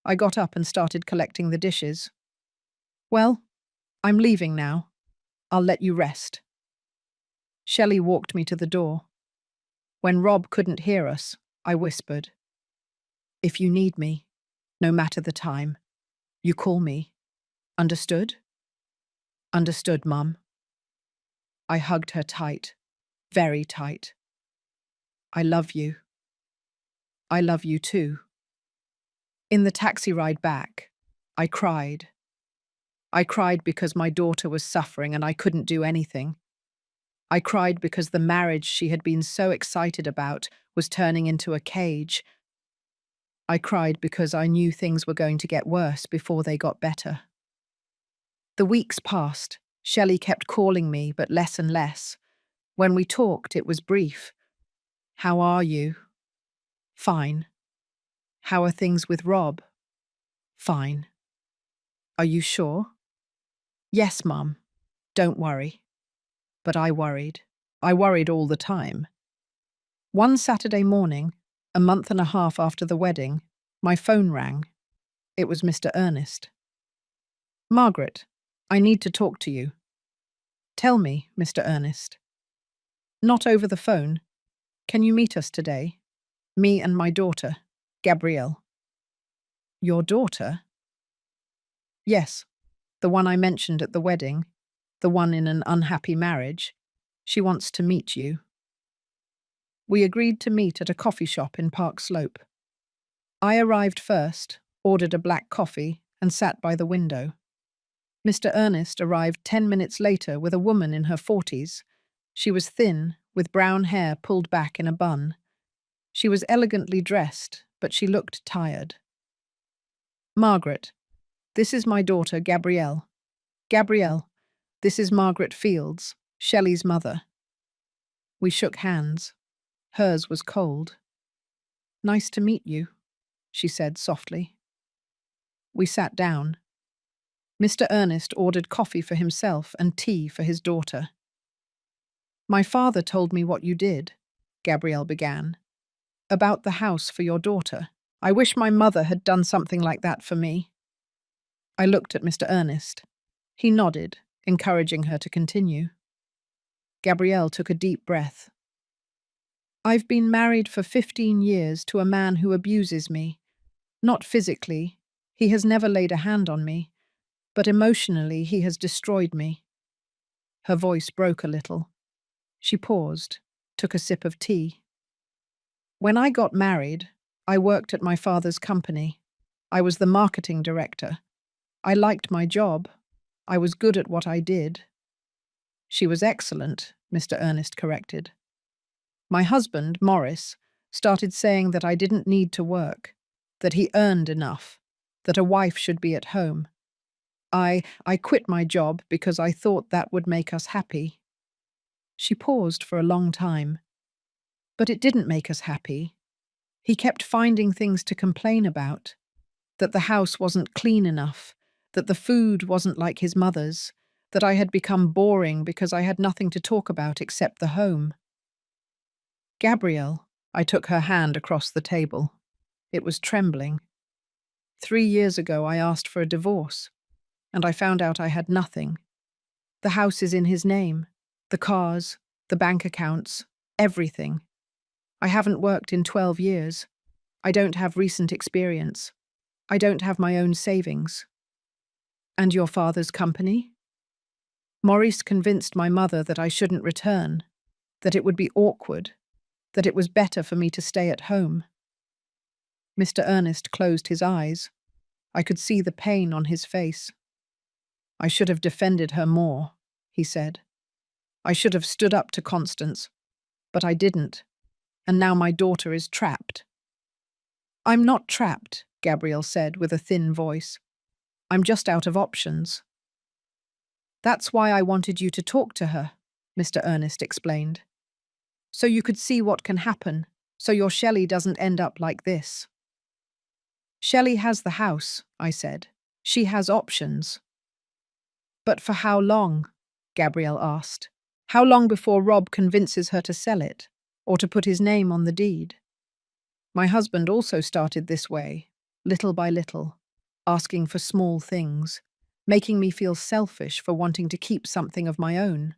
I got up and started collecting the dishes. Well, I'm leaving now. I'll let you rest. Shelley walked me to the door. When Rob couldn't hear us, I whispered, if you need me, no matter the time, you call me. Understood? Understood, Mum. I hugged her tight, very tight. I love you. I love you too. In the taxi ride back, I cried. I cried because my daughter was suffering and I couldn't do anything. I cried because the marriage she had been so excited about was turning into a cage. I cried because I knew things were going to get worse before they got better. The weeks passed. Shelley kept calling me, but less and less. When we talked, it was brief. How are you? Fine. How are things with Rob? Fine. Are you sure? Yes, Mum. Don't worry. But I worried. I worried all the time. One Saturday morning, a month and a half after the wedding, my phone rang. It was Mr. Ernest. Margaret, I need to talk to you. Tell me, Mr. Ernest. Not over the phone. Can you meet us today? Me and my daughter, Gabrielle. Your daughter? Yes, the one I mentioned at the wedding, the one in an unhappy marriage. She wants to meet you. We agreed to meet at a coffee shop in Park Slope. I arrived first, ordered a black coffee, and sat by the window. Mr. Ernest arrived 10 minutes later with a woman in her 40s. She was thin, with brown hair pulled back in a bun. She was elegantly dressed, but she looked tired. Margaret, this is my daughter, Gabrielle. Gabrielle, this is Margaret Fields, Shelley's mother. We shook hands. Hers was cold. Nice to meet you, she said softly. We sat down. Mr. Ernest ordered coffee for himself and tea for his daughter. My father told me what you did, Gabrielle began. About the house for your daughter. I wish my mother had done something like that for me. I looked at Mr. Ernest. He nodded, encouraging her to continue. Gabrielle took a deep breath. I've been married for 15 years to a man who abuses me. Not physically, he has never laid a hand on me, but emotionally he has destroyed me. Her voice broke a little. She paused, took a sip of tea. When I got married, I worked at my father's company. I was the marketing director. I liked my job. I was good at what I did. She was excellent, Mr. Ernest corrected. My husband, Morris, started saying that I didn't need to work, that he earned enough, that a wife should be at home. I quit my job because I thought that would make us happy. She paused for a long time. But it didn't make us happy. He kept finding things to complain about, that the house wasn't clean enough, that the food wasn't like his mother's, that I had become boring because I had nothing to talk about except the home. Gabrielle, I took her hand across the table. It was trembling. 3 years ago I asked for a divorce, and I found out I had nothing. The house is in his name, the cars, the bank accounts, everything. I haven't worked in 12 years. I don't have recent experience. I don't have my own savings. And your father's company? Maurice convinced my mother that I shouldn't return, that it would be awkward, that it was better for me to stay at home. Mr. Ernest closed his eyes. I could see the pain on his face. I should have defended her more, he said. I should have stood up to Constance, but I didn't, and now my daughter is trapped. I'm not trapped, Gabrielle said with a thin voice. I'm just out of options. That's why I wanted you to talk to her, Mr. Ernest explained. So you could see what can happen, so your Shelley doesn't end up like this. Shelley has the house, I said. She has options. But for how long? Gabrielle asked. How long before Rob convinces her to sell it, or to put his name on the deed? My husband also started this way, little by little, asking for small things, making me feel selfish for wanting to keep something of my own.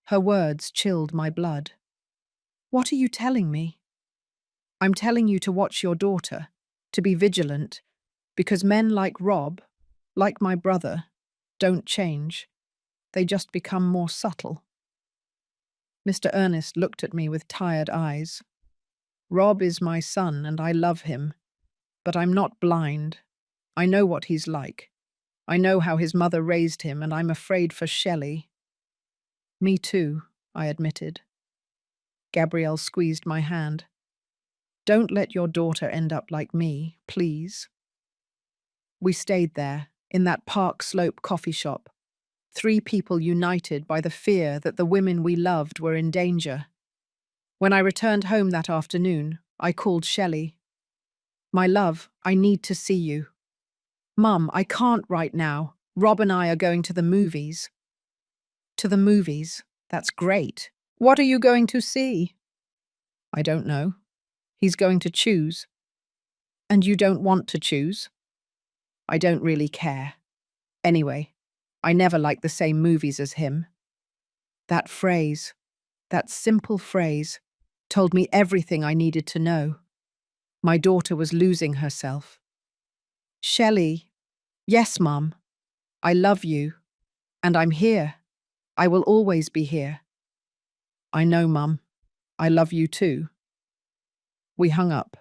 Her words chilled my blood. What are you telling me? I'm telling you to watch your daughter, to be vigilant, because men like Rob, like my brother, don't change. They just become more subtle. Mr. Ernest looked at me with tired eyes. Rob is my son and I love him, but I'm not blind. I know what he's like. I know how his mother raised him, and I'm afraid for Shelley. Me too, I admitted. Gabrielle squeezed my hand. Don't let your daughter end up like me, please. We stayed there, in that Park Slope coffee shop, 3 people united by the fear that the women we loved were in danger. When I returned home that afternoon, I called Shelley. My love, I need to see you. Mum, I can't right now. Rob and I are going to the movies. To the movies? That's great. What are you going to see? I don't know. He's going to choose. And you don't want to choose? I don't really care. Anyway, I never liked the same movies as him. That phrase, that simple phrase, told me everything I needed to know. My daughter was losing herself. Shelley, yes, Mum, I love you, and I'm here. I will always be here. I know, Mum. I love you too. We hung up.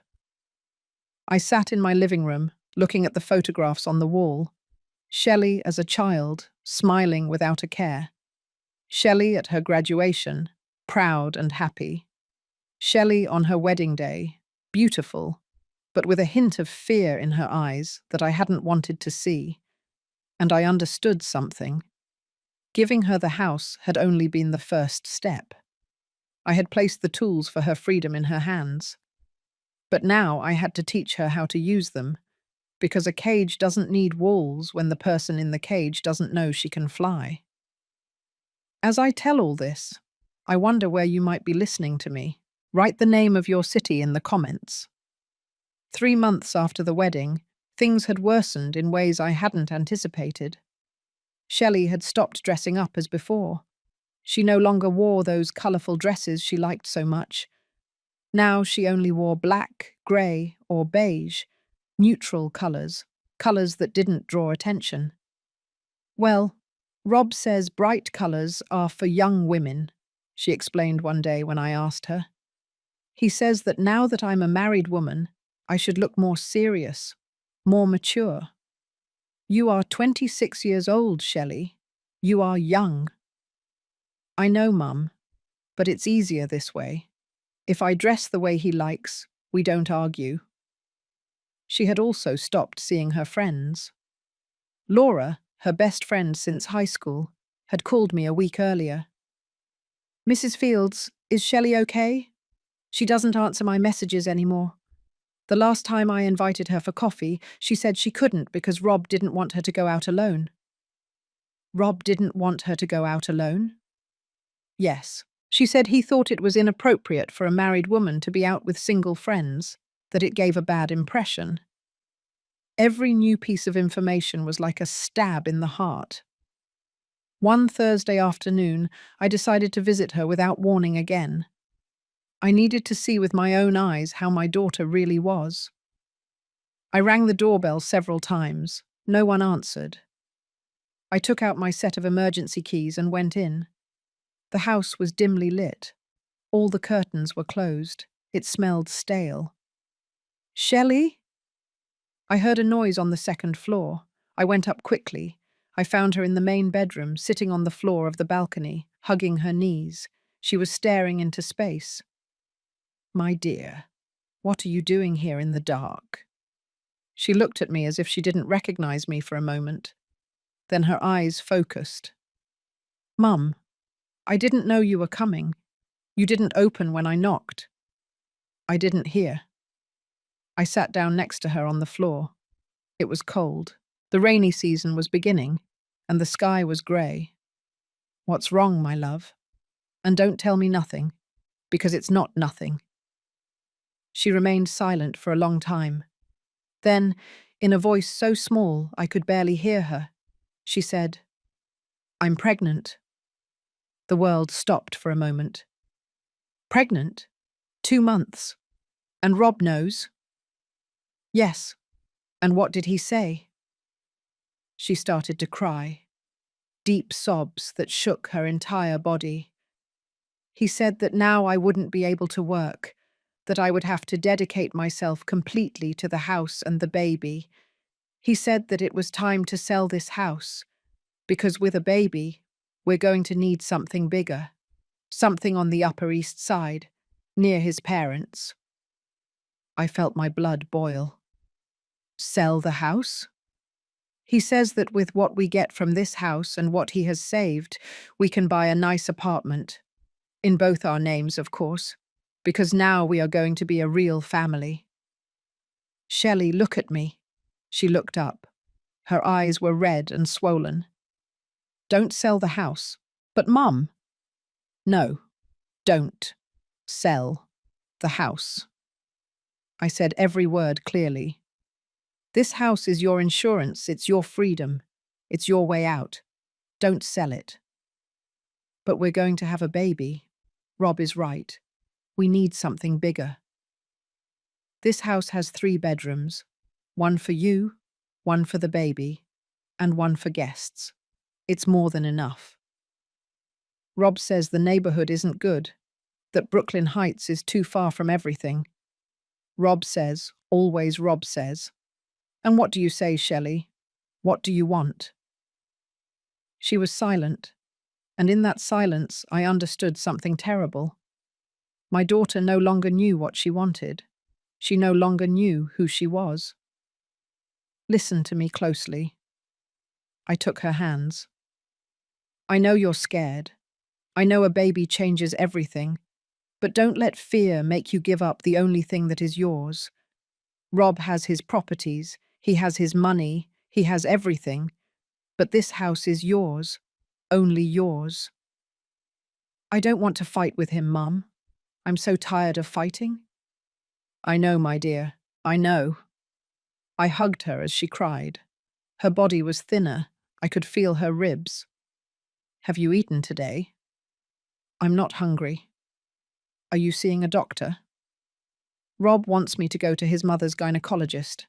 I sat in my living room, looking at the photographs on the wall. Shelley as a child, smiling without a care. Shelley at her graduation, proud and happy. Shelley on her wedding day, beautiful, but with a hint of fear in her eyes that I hadn't wanted to see. And I understood something. Giving her the house had only been the first step. I had placed the tools for her freedom in her hands. But now I had to teach her how to use them, because a cage doesn't need walls when the person in the cage doesn't know she can fly. As I tell all this, I wonder where you might be listening to me. Write the name of your city in the comments. 3 months after the wedding, things had worsened in ways I hadn't anticipated. Shelley had stopped dressing up as before. She no longer wore those colourful dresses she liked so much. Now she only wore black, grey, or beige, neutral colours, colours that didn't draw attention. Well, Rob says bright colours are for young women, she explained one day when I asked her. He says that now that I'm a married woman, I should look more serious, more mature. You are 26 years old, Shelley. You are young. I know, Mum, but it's easier this way. If I dress the way he likes, we don't argue. She had also stopped seeing her friends. Laura, her best friend since high school, had called me a week earlier. Mrs. Fields, is Shelley okay? She doesn't answer my messages anymore. The last time I invited her for coffee, she said she couldn't because Rob didn't want her to go out alone. Rob didn't want her to go out alone? Yes. She said he thought it was inappropriate for a married woman to be out with single friends, that it gave a bad impression. Every new piece of information was like a stab in the heart. One Thursday afternoon, I decided to visit her without warning again. I needed to see with my own eyes how my daughter really was. I rang the doorbell several times. No one answered. I took out my set of emergency keys and went in. The house was dimly lit. All the curtains were closed. It smelled stale. Shelley? I heard a noise on the second floor. I went up quickly. I found her in the main bedroom, sitting on the floor of the balcony, hugging her knees. She was staring into space. My dear, what are you doing here in the dark? She looked at me as if she didn't recognize me for a moment. Then her eyes focused. Mum, I didn't know you were coming. You didn't open when I knocked. I didn't hear. I sat down next to her on the floor. It was cold. The rainy season was beginning, and the sky was grey. What's wrong, my love? And don't tell me nothing, because it's not nothing. She remained silent for a long time. Then, in a voice so small I could barely hear her, she said, I'm pregnant. The world stopped for a moment. Pregnant? 2 months. And Rob knows? Yes. And what did he say? She started to cry. Deep sobs that shook her entire body. He said that now I wouldn't be able to work, that I would have to dedicate myself completely to the house and the baby. He said that it was time to sell this house, because with a baby, we're going to need something bigger, something on the Upper East Side, near his parents. I felt my blood boil. Sell the house? He says that with what we get from this house and what he has saved, we can buy a nice apartment. In both our names, of course, because now we are going to be a real family. Shelley, look at me. She looked up. Her eyes were red and swollen. Don't sell the house. But Mum. No, don't sell the house. I said every word clearly. This house is your insurance, it's your freedom, it's your way out. Don't sell it. But we're going to have a baby. Rob is right. We need something bigger. This house has 3 bedrooms, one for you, one for the baby, and one for guests. It's more than enough. Rob says the neighborhood isn't good, that Brooklyn Heights is too far from everything. Rob says, always Rob says. And what do you say, Shelley? What do you want? She was silent, and in that silence I understood something terrible. My daughter no longer knew what she wanted. She no longer knew who she was. Listen to me closely. I took her hands. I know you're scared. I know a baby changes everything, but don't let fear make you give up the only thing that is yours. Rob has his properties, he has his money, he has everything, but this house is yours, only yours. I don't want to fight with him, Mum. I'm so tired of fighting. I know, my dear, I know. I hugged her as she cried. Her body was thinner. I could feel her ribs. Have you eaten today? I'm not hungry. Are you seeing a doctor? Rob wants me to go to his mother's gynecologist,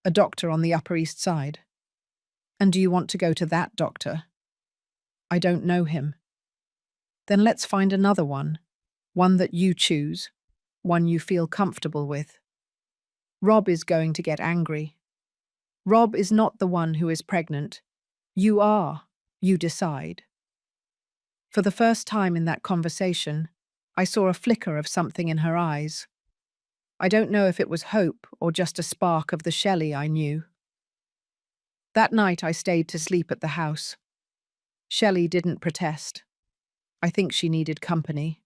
a doctor on the Upper East Side. And do you want to go to that doctor? I don't know him. Then let's find another one that you choose, one you feel comfortable with. Rob is going to get angry. Rob is not the one who is pregnant. You are. You decide. For the first time in that conversation, I saw a flicker of something in her eyes. I don't know if it was hope or just a spark of the Shelley I knew. That night I stayed to sleep at the house. Shelley didn't protest. I think she needed company.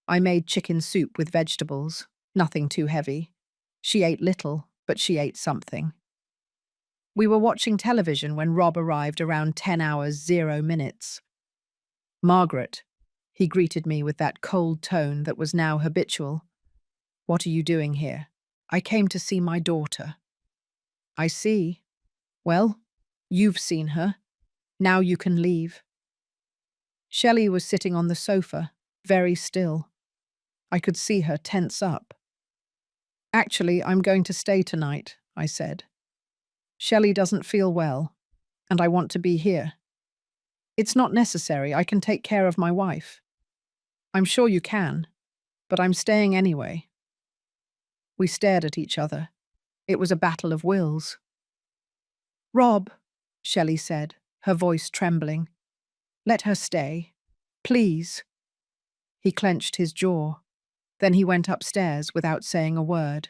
I made chicken soup with vegetables, nothing too heavy. She ate little, but she ate something. We were watching television when Rob arrived around 10 hours, 0 minutes. Margaret, he greeted me with that cold tone that was now habitual. What are you doing here? I came to see my daughter. I see. Well, you've seen her. Now you can leave. Shelley was sitting on the sofa, very still. I could see her tense up. Actually, I'm going to stay tonight, I said. Shelley doesn't feel well, and I want to be here. It's not necessary, I can take care of my wife. I'm sure you can, but I'm staying anyway. We stared at each other. It was a battle of wills. Rob, Shelley said, her voice trembling. Let her stay. Please. He clenched his jaw. Then he went upstairs without saying a word.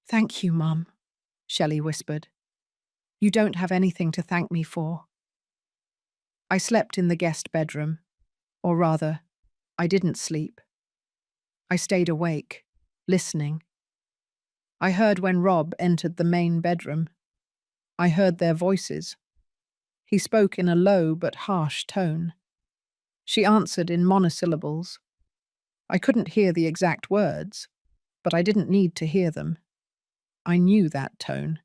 Thank you, Mum, Shelley whispered. You don't have anything to thank me for. I slept in the guest bedroom. Or rather, I didn't sleep. I stayed awake, listening. I heard when Rob entered the main bedroom. I heard their voices. He spoke in a low but harsh tone. She answered in monosyllables. I couldn't hear the exact words, but I didn't need to hear them. I knew that tone.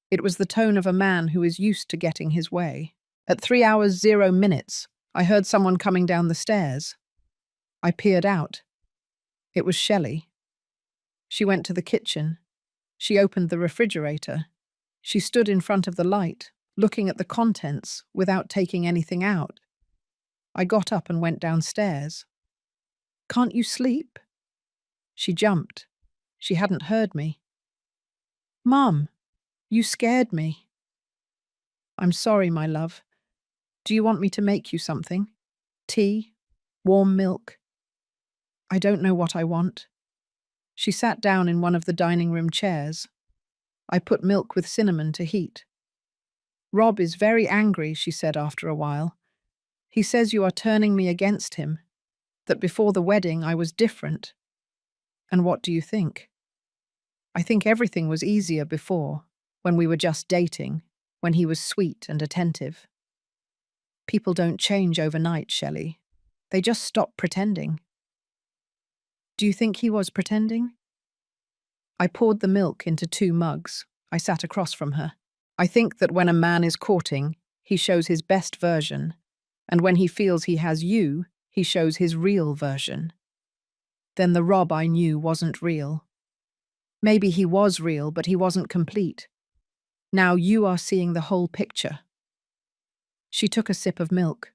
It was the tone of a man who is used to getting his way. At 3 hours 0 minutes, I heard someone coming down the stairs. I peered out. It was Shelley. She went to the kitchen. She opened the refrigerator. She stood in front of the light, looking at the contents without taking anything out. I got up and went downstairs. Can't you sleep? She jumped. She hadn't heard me. Mum, you scared me. I'm sorry, my love. Do you want me to make you something? Tea? Warm milk? I don't know what I want. She sat down in one of the dining room chairs. I put milk with cinnamon to heat. Rob is very angry, she said after a while. He says you are turning me against him, that before the wedding I was different. And what do you think? I think everything was easier before, when we were just dating, when he was sweet and attentive. People don't change overnight, Shelley. They just stop pretending. Do you think he was pretending? I poured the milk into 2 mugs. I sat across from her. I think that when a man is courting, he shows his best version, and when he feels he has you, he shows his real version. Then the Rob I knew wasn't real. Maybe he was real, but he wasn't complete. Now you are seeing the whole picture. She took a sip of milk.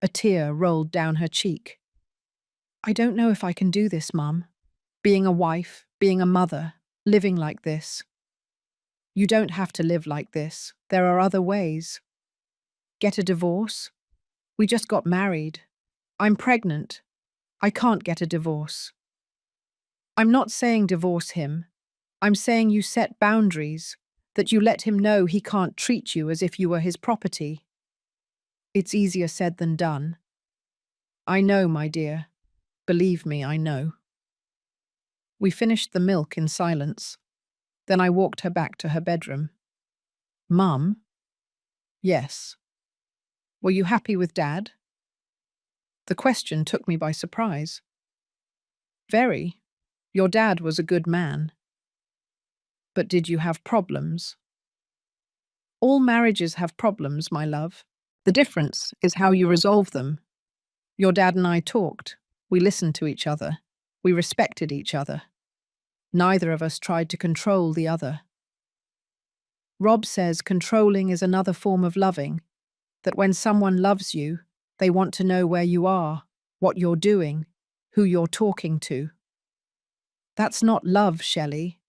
A tear rolled down her cheek. I don't know if I can do this, Mum. Being a wife, being a mother, living like this. You don't have to live like this. There are other ways. Get a divorce? We just got married. I'm pregnant. I can't get a divorce. I'm not saying divorce him. I'm saying you set boundaries, that you let him know he can't treat you as if you were his property. It's easier said than done. I know, my dear. Believe me, I know. We finished the milk in silence. Then I walked her back to her bedroom. Mum? Yes. Were you happy with Dad? The question took me by surprise. Very. Your dad was a good man. But did you have problems? All marriages have problems, my love. The difference is how you resolve them. Your dad and I talked. We listened to each other. We respected each other. Neither of us tried to control the other. Rob says controlling is another form of loving, that when someone loves you, they want to know where you are, what you're doing, who you're talking to. That's not love, Shelley.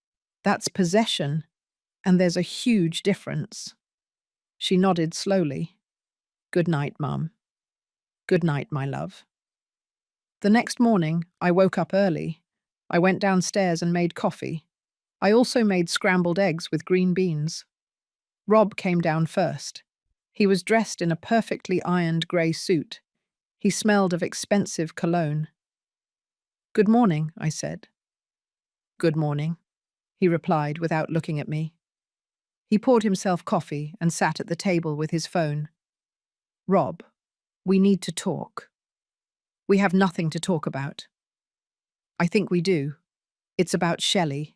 That's possession, and there's a huge difference. She nodded slowly. Good night, Mum. Good night, my love. The next morning, I woke up early. I went downstairs and made coffee. I also made scrambled eggs with green beans. Rob came down first. He was dressed in a perfectly ironed grey suit. He smelled of expensive cologne. Good morning, I said. Good morning, he replied without looking at me. He poured himself coffee and sat at the table with his phone. Rob, we need to talk. We have nothing to talk about. I think we do. It's about Shelley.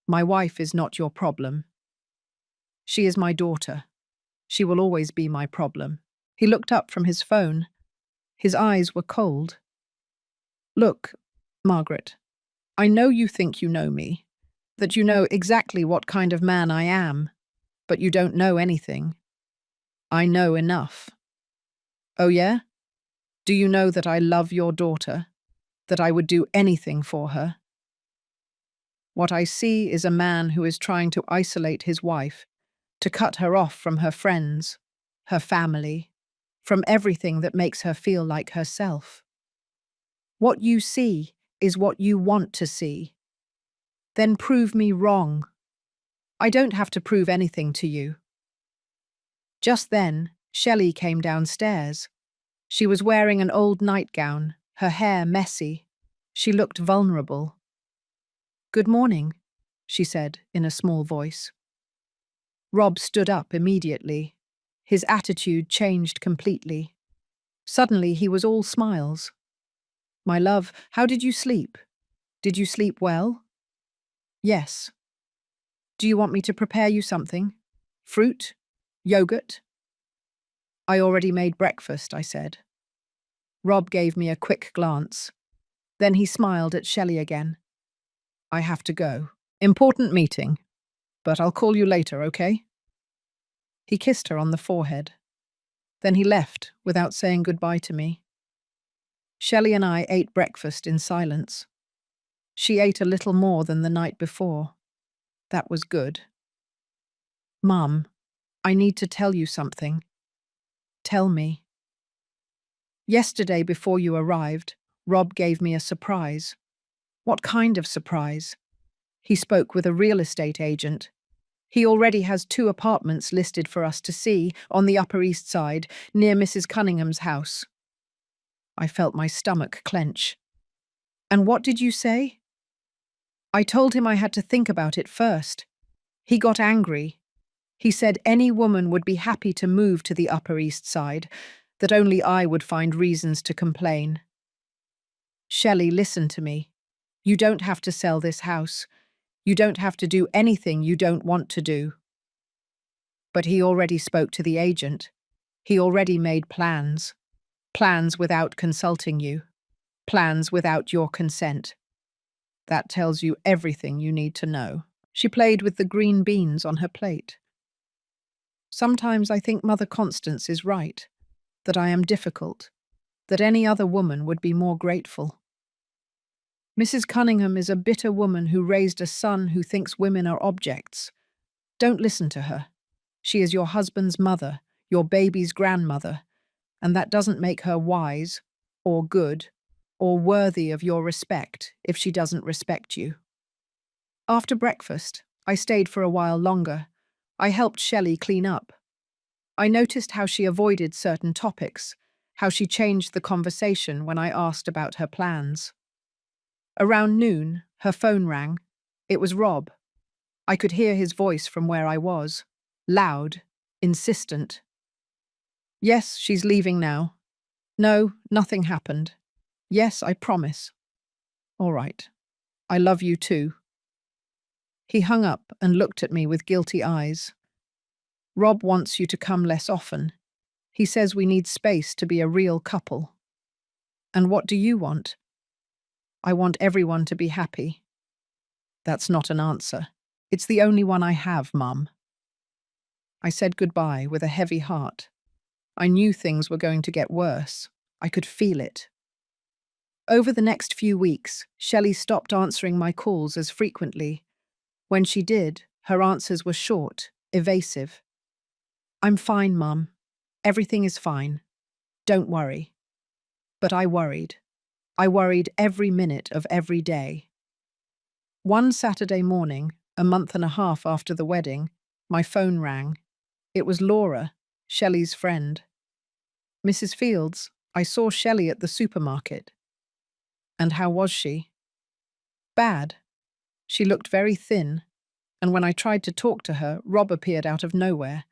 My wife is not your problem. She is my daughter. She will always be my problem. He looked up from his phone. His eyes were cold. Look, Margaret, I know you think you know me, that you know exactly what kind of man I am, but you don't know anything. I know enough. Oh, yeah? Do you know that I love your daughter? That I would do anything for her? What I see is a man who is trying to isolate his wife, to cut her off from her friends, her family, from everything that makes her feel like herself. What you see is what you want to see. Then prove me wrong. I don't have to prove anything to you. Just then, Shelley came downstairs. She was wearing an old nightgown, her hair messy. She looked vulnerable. "Good morning," she said in a small voice. Rob stood up immediately. His attitude changed completely. Suddenly he was all smiles. "My love, how did you sleep? Did you sleep well?" "Yes." "Do you want me to prepare you something? Fruit? Yogurt?" "I already made breakfast," I said. Rob gave me a quick glance. Then he smiled at Shelley again. "I have to go. Important meeting. But I'll call you later, okay?" He kissed her on the forehead. Then he left without saying goodbye to me. Shelley and I ate breakfast in silence. She ate a little more than the night before. That was good. "Mum, I need to tell you something." "Tell me." "Yesterday before you arrived, Rob gave me a surprise." "What kind of surprise?" "He spoke with a real estate agent. He already has 2 apartments listed for us to see on the Upper East Side, near Mrs. Cunningham's house." I felt my stomach clench. "And what did you say?" "I told him I had to think about it first. He got angry. He said any woman would be happy to move to the Upper East Side, that only I would find reasons to complain." "Shelley, listen to me. You don't have to sell this house. You don't have to do anything you don't want to do." "But he already spoke to the agent. He already made plans. Plans without consulting you. Plans without your consent. That tells you everything you need to know." She played with the green beans on her plate. "Sometimes I think Mother Constance is right, that I am difficult, that any other woman would be more grateful. Mrs. Cunningham is a bitter woman who raised a son who thinks women are objects. Don't listen to her. She is your husband's mother, your baby's grandmother, and that doesn't make her wise, or good, or worthy of your respect if she doesn't respect you." After breakfast, I stayed for a while longer. I helped Shelley clean up. I noticed how she avoided certain topics, how she changed the conversation when I asked about her plans. Around noon, her phone rang. It was Rob. I could hear his voice from where I was. Loud, insistent. "Yes, she's leaving now." "No, nothing happened." "Yes, I promise." "All right. I love you too." He hung up and looked at me with guilty eyes. "Rob wants you to come less often. He says we need space to be a real couple." "And what do you want?" "I want everyone to be happy." "That's not an answer. It's the only one I have, Mum." I said goodbye with a heavy heart. I knew things were going to get worse. I could feel it. Over the next few weeks, Shelley stopped answering my calls as frequently. When she did, her answers were short, evasive. "I'm fine, Mum. Everything is fine. Don't worry." But I worried. I worried every minute of every day. One Saturday morning, a month and a half after the wedding, my phone rang. It was Laura, Shelley's friend. "Mrs. Fields, I saw Shelley at the supermarket." "And how was she?" "Bad. She looked very thin, and when I tried to talk to her, Rob appeared out of nowhere.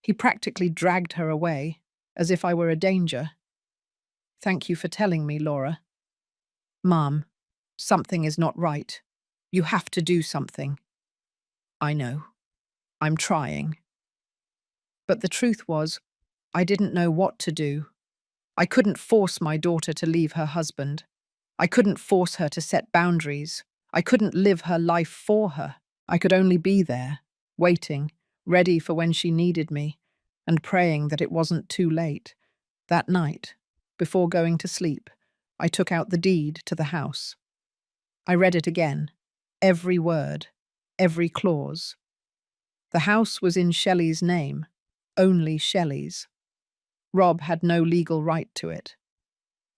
He practically dragged her away, as if I were a danger." "Thank you for telling me, Laura." "Mom, something is not right. You have to do something." "I know. I'm trying." But the truth was, I didn't know what to do. I couldn't force my daughter to leave her husband. I couldn't force her to set boundaries. I couldn't live her life for her. I could only be there, waiting, ready for when she needed me, and praying that it wasn't too late. That night, before going to sleep, I took out the deed to the house. I read it again, every word, every clause. The house was in Shelley's name, only Shelley's. Rob had no legal right to it.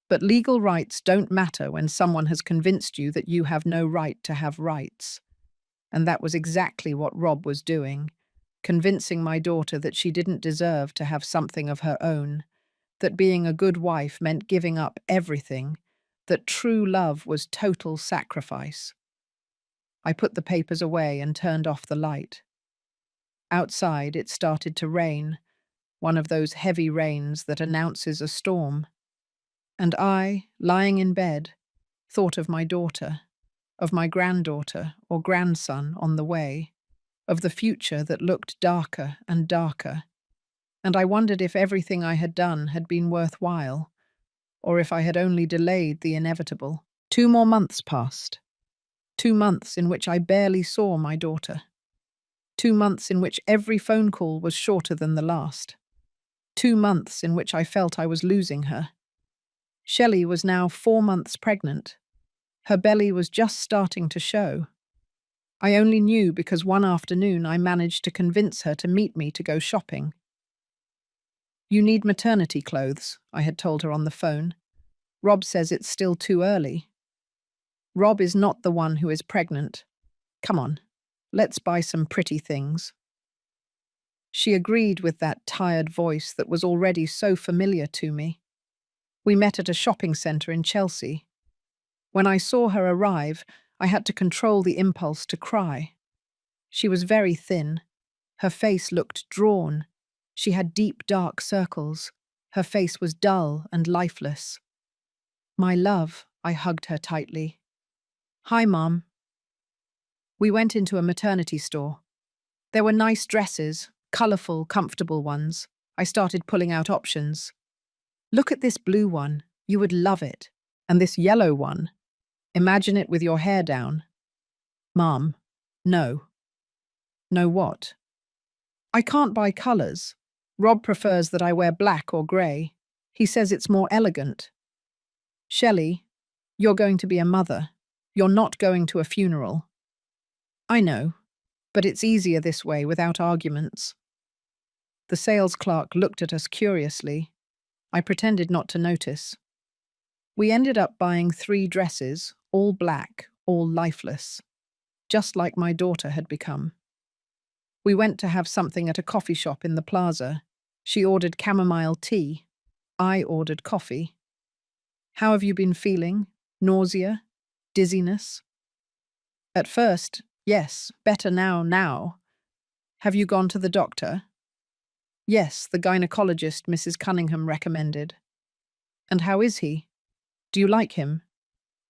But legal rights don't matter when someone has convinced you that you have no right to have rights. And that was exactly what Rob was doing, convincing my daughter that she didn't deserve to have something of her own, that being a good wife meant giving up everything, that true love was total sacrifice. I put the papers away and turned off the light. Outside, it started to rain, one of those heavy rains that announces a storm. And I, lying in bed, thought of my daughter, of my granddaughter or grandson on the way, of the future that looked darker and darker, and I wondered if everything I had done had been worthwhile, or if I had only delayed the inevitable. 2 more months passed. 2 months in which I barely saw my daughter. 2 months in which every phone call was shorter than the last. 2 months in which I felt I was losing her. Shelley was now 4 months pregnant. Her belly was just starting to show. I only knew because one afternoon I managed to convince her to meet me to go shopping. "You need maternity clothes," I had told her on the phone. "Rob says it's still too early." "Rob is not the one who is pregnant. Come on, let's buy some pretty things." She agreed with that tired voice that was already so familiar to me. We met at a shopping centre in Chelsea. When I saw her arrive, I had to control the impulse to cry. She was very thin. Her face looked drawn. She had deep, dark circles. Her face was dull and lifeless. "My love," I hugged her tightly. "Hi, Mom." We went into a maternity store. There were nice dresses, colourful, comfortable ones. I started pulling out options. "Look at this blue one. You would love it. And this yellow one. Imagine it with your hair down." "Mom, no." "No what?" "I can't buy colours. Rob prefers that I wear black or grey. He says it's more elegant." "Shelley, you're going to be a mother. You're not going to a funeral." "I know, but it's easier this way without arguments." The sales clerk looked at us curiously. I pretended not to notice. We ended up buying 3 dresses, all black, all lifeless, just like my daughter had become. We went to have something at a coffee shop in the plaza. She ordered chamomile tea. I ordered coffee. "How have you been feeling? Nausea? Dizziness?" "At first, yes, better now. Have you gone to the doctor?" "Yes, the gynecologist Mrs. Cunningham recommended." "And how is he? Do you like him?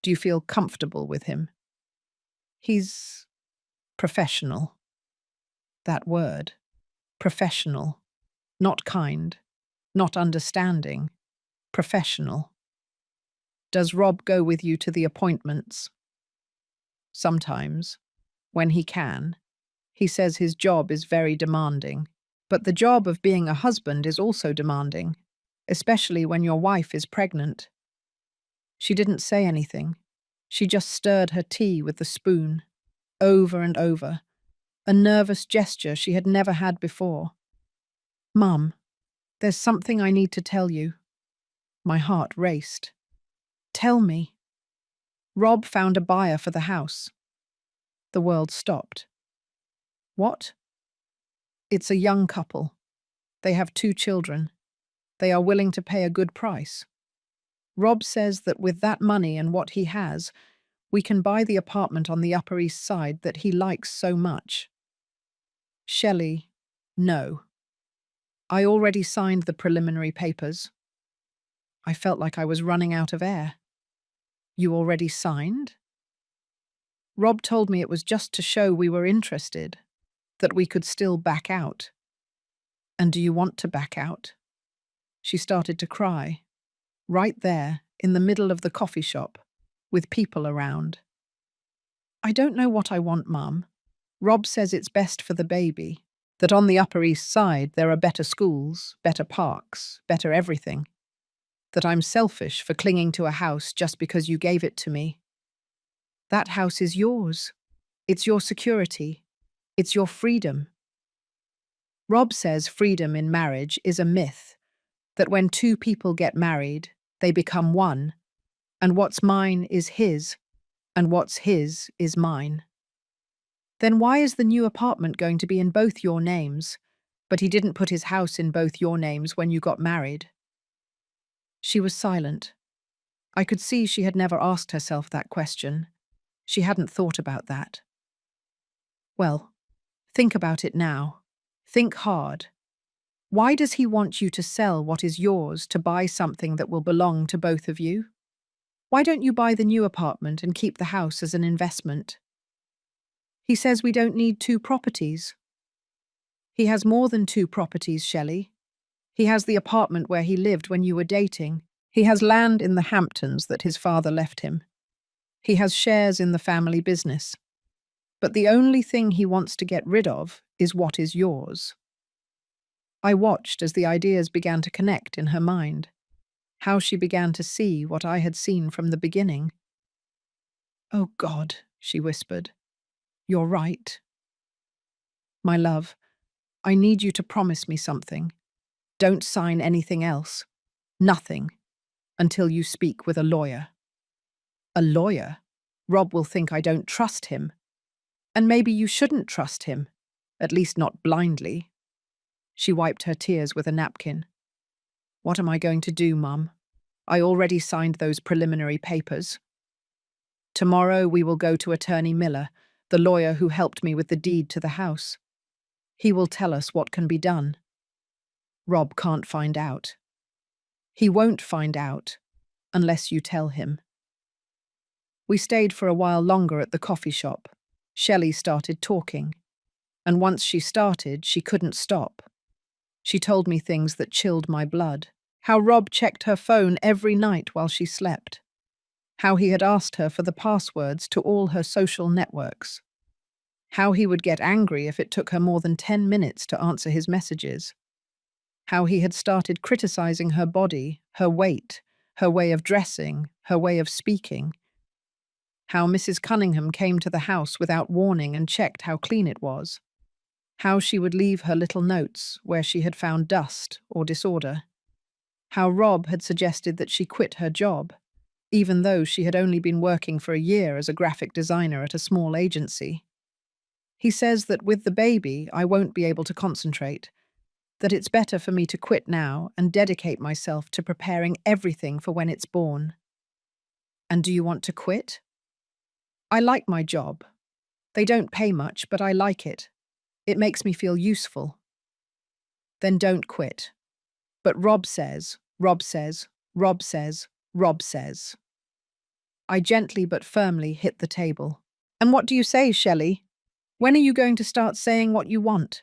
Do you feel comfortable with him?" "He's professional." That word. Professional. Not kind. Not understanding. Professional. "Does Rob go with you to the appointments?" "Sometimes. When he can. He says his job is very demanding. But the job of being a husband is also demanding, especially when your wife is pregnant." She didn't say anything. She just stirred her tea with the spoon, over and over, a nervous gesture she had never had before. "Mum, there's something I need to tell you." My heart raced. "Tell me." "Rob found a buyer for the house." The world stopped. "What?" "It's a young couple. They have 2 children. They are willing to pay a good price. Rob says that with that money and what he has, we can buy the apartment on the Upper East Side that he likes so much." "Shelley, no. I already signed the preliminary papers." I felt like I was running out of air. "You already signed?" "Rob told me it was just to show we were interested, that we could still back out." "And do you want to back out?" She started to cry. Right there, in the middle of the coffee shop, with people around. I don't know what I want, Mum. Rob says it's best for the baby, that on the Upper East Side there are better schools, better parks, better everything. That I'm selfish for clinging to a house just because you gave it to me. That house is yours. It's your security. It's your freedom. Rob says freedom in marriage is a myth, that when two people get married, they become one, and what's mine is his, and what's his is mine. Then why is the new apartment going to be in both your names, but he didn't put his house in both your names when you got married? She was silent. I could see she had never asked herself that question. She hadn't thought about that. Well, think about it now. Think hard. Why does he want you to sell what is yours to buy something that will belong to both of you? Why don't you buy the new apartment and keep the house as an investment? He says we don't need two properties. He has more than two properties, Shelley. He has the apartment where he lived when you were dating. He has land in the Hamptons that his father left him. He has shares in the family business. But the only thing he wants to get rid of is what is yours. I watched as the ideas began to connect in her mind, how she began to see what I had seen from the beginning. "Oh God," she whispered, "you're right. My love, I need you to promise me something. Don't sign anything else. Nothing. Until you speak with a lawyer." "A lawyer? Rob will think I don't trust him. And maybe you shouldn't trust him. At least not blindly." She wiped her tears with a napkin. "What am I going to do, Mum? I already signed those preliminary papers. Tomorrow we will go to Attorney Miller, the lawyer who helped me with the deed to the house. He will tell us what can be done. Rob can't find out. He won't find out unless you tell him." We stayed for a while longer at the coffee shop. Shelley started talking, and once she started, she couldn't stop. She told me things that chilled my blood. How Rob checked her phone every night while she slept. How he had asked her for the passwords to all her social networks. How he would get angry if it took her more than 10 minutes to answer his messages. How he had started criticizing her body, her weight, her way of dressing, her way of speaking. How Mrs. Cunningham came to the house without warning and checked how clean it was. How she would leave her little notes where she had found dust or disorder. How Rob had suggested that she quit her job, even though she had only been working for a year as a graphic designer at a small agency. He says that with the baby, I won't be able to concentrate, that it's better for me to quit now and dedicate myself to preparing everything for when it's born. And do you want to quit? I like my job. They don't pay much, but I like it. It makes me feel useful. Then don't quit. But Rob says, Rob says, Rob says, Rob says. I gently but firmly hit the table. And what do you say, Shelley? When are you going to start saying what you want?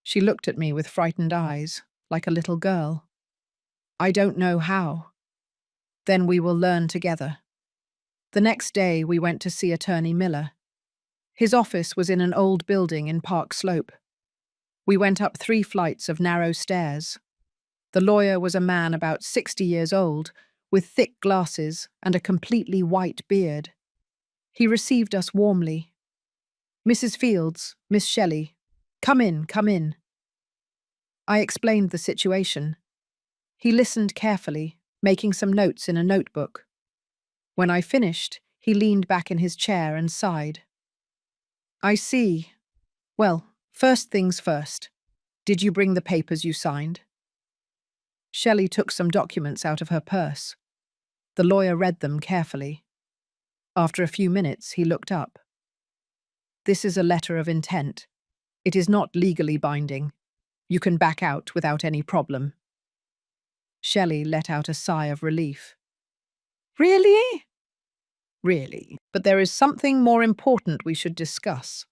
She looked at me with frightened eyes, like a little girl. I don't know how. Then we will learn together. The next day we went to see Attorney Miller. His office was in an old building in Park Slope. We went up 3 flights of narrow stairs. The lawyer was a man about 60 years old, with thick glasses and a completely white beard. He received us warmly. "Mrs. Fields, Miss Shelley, come in, come in." I explained the situation. He listened carefully, making some notes in a notebook. When I finished, he leaned back in his chair and sighed. "I see. Well, first things first. Did you bring the papers you signed?" Shelley took some documents out of her purse. The lawyer read them carefully. After a few minutes, he looked up. "This is a letter of intent. It is not legally binding. You can back out without any problem." Shelley let out a sigh of relief. "Really?" "Really. But there is something more important we should discuss.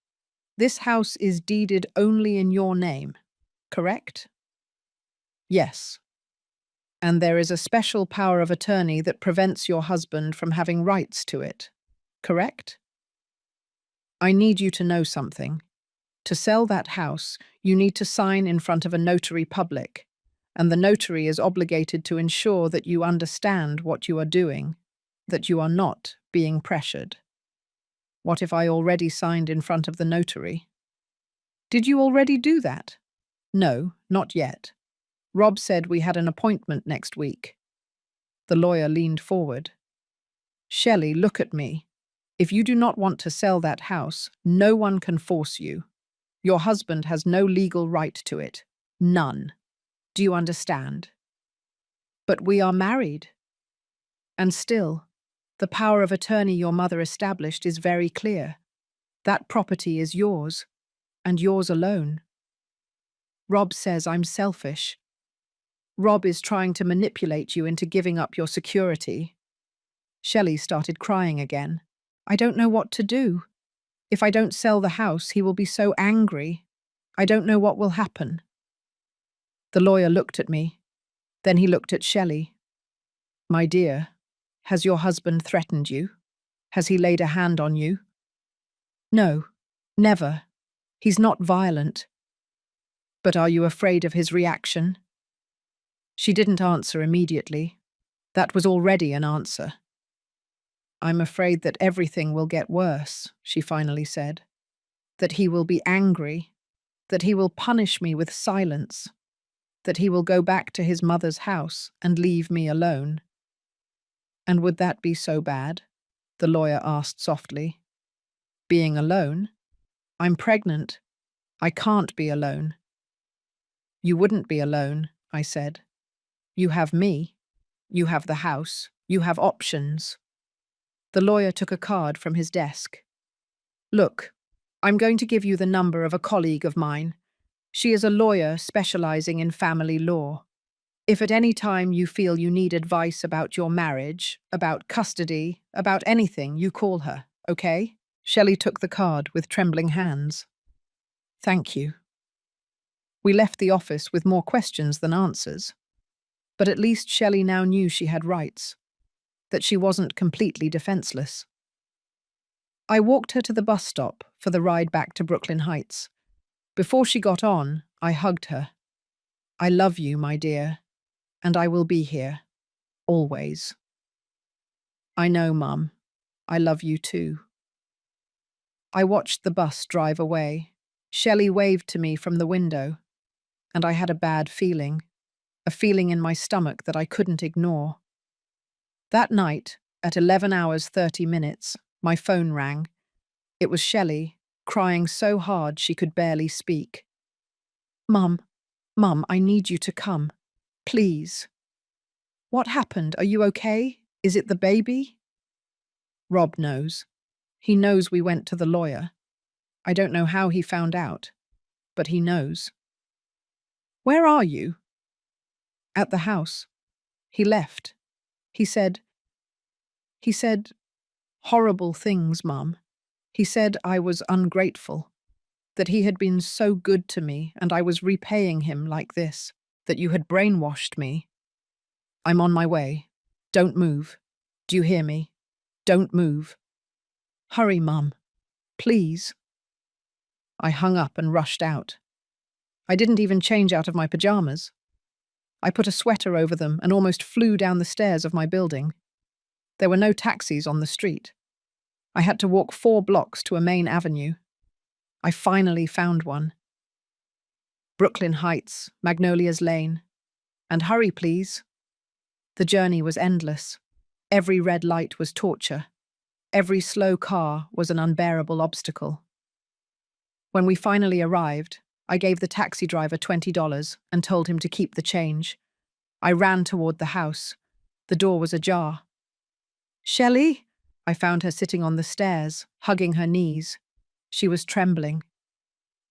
This house is deeded only in your name, correct?" "Yes." And there is a special power of attorney that prevents your husband from having rights to it. Correct? I need you to know something. To sell that house, you need to sign in front of a notary public, and the notary is obligated to ensure that you understand what you are doing, that you are not being pressured. What if I already signed in front of the notary? Did you already do that? No, not yet. Rob said we had an appointment next week. The lawyer leaned forward. Shelley, look at me. If you do not want to sell that house, no one can force you. Your husband has no legal right to it. None. Do you understand? But we are married. And still, the power of attorney your mother established is very clear. That property is yours, and yours alone. Rob says I'm selfish. Rob is trying to manipulate you into giving up your security. Shelley started crying again. I don't know what to do. If I don't sell the house, he will be so angry. I don't know what will happen. The lawyer looked at me. Then he looked at Shelley. My dear, has your husband threatened you? Has he laid a hand on you? No, never. He's not violent. But are you afraid of his reaction? She didn't answer immediately. That was already an answer. I'm afraid that everything will get worse, she finally said. That he will be angry. That he will punish me with silence. That he will go back to his mother's house and leave me alone. And would that be so bad? The lawyer asked softly. Being alone? I'm pregnant. I can't be alone. You wouldn't be alone, I said. You have me. You have the house. You have options. The lawyer took a card from his desk. Look, I'm going to give you the number of a colleague of mine. She is a lawyer specializing in family law. If at any time you feel you need advice about your marriage, about custody, about anything, you call her, okay? Shelley took the card with trembling hands. Thank you. We left the office with more questions than answers. But at least Shelley now knew she had rights, that she wasn't completely defenseless. I walked her to the bus stop for the ride back to Brooklyn Heights. Before she got on, I hugged her. I love you, my dear, and I will be here, always. I know, Mum. I love you too. I watched the bus drive away. Shelley waved to me from the window, and I had a bad feeling, a feeling in my stomach that I couldn't ignore. That night, at 11 hours 30 minutes, my phone rang. It was Shelley, crying so hard she could barely speak. Mum, I need you to come. Please. What happened? Are you okay? Is it the baby? Rob knows. He knows we went to the lawyer. I don't know how he found out, but he knows. Where are you? At the house. He left. He said horrible things, Mum. He said I was ungrateful, that he had been so good to me and I was repaying him like this, that you had brainwashed me. I'm on my way. Don't move. Do you hear me? Don't move. Hurry, Mum. Please. I hung up and rushed out. I didn't even change out of my pajamas. I put a sweater over them and almost flew down the stairs of my building. There were no taxis on the street. I had to walk 4 blocks to a main avenue. I finally found one. Brooklyn Heights, Magnolias Lane. And hurry, please. The journey was endless. Every red light was torture. Every slow car was an unbearable obstacle. When we finally arrived, I gave the taxi driver $20 and told him to keep the change. I ran toward the house. The door was ajar. Shelley? I found her sitting on the stairs, hugging her knees. She was trembling.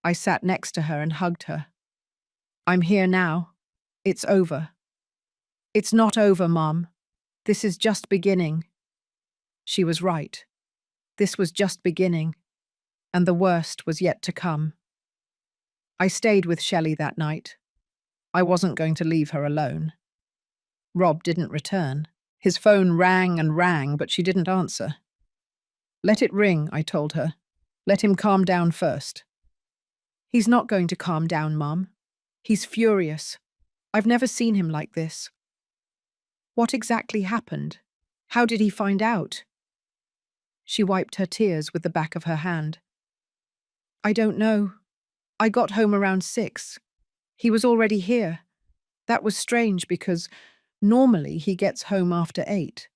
I sat next to her and hugged her. I'm here now. It's over. It's not over, Mum. This is just beginning. She was right. This was just beginning, and the worst was yet to come. I stayed with Shelley that night. I wasn't going to leave her alone. Rob didn't return. His phone rang and rang, but she didn't answer. Let it ring, I told her. Let him calm down first. He's not going to calm down, Mum. He's furious. I've never seen him like this. What exactly happened? How did he find out? She wiped her tears with the back of her hand. I don't know. I got home around 6. He was already here. That was strange because normally he gets home after 8.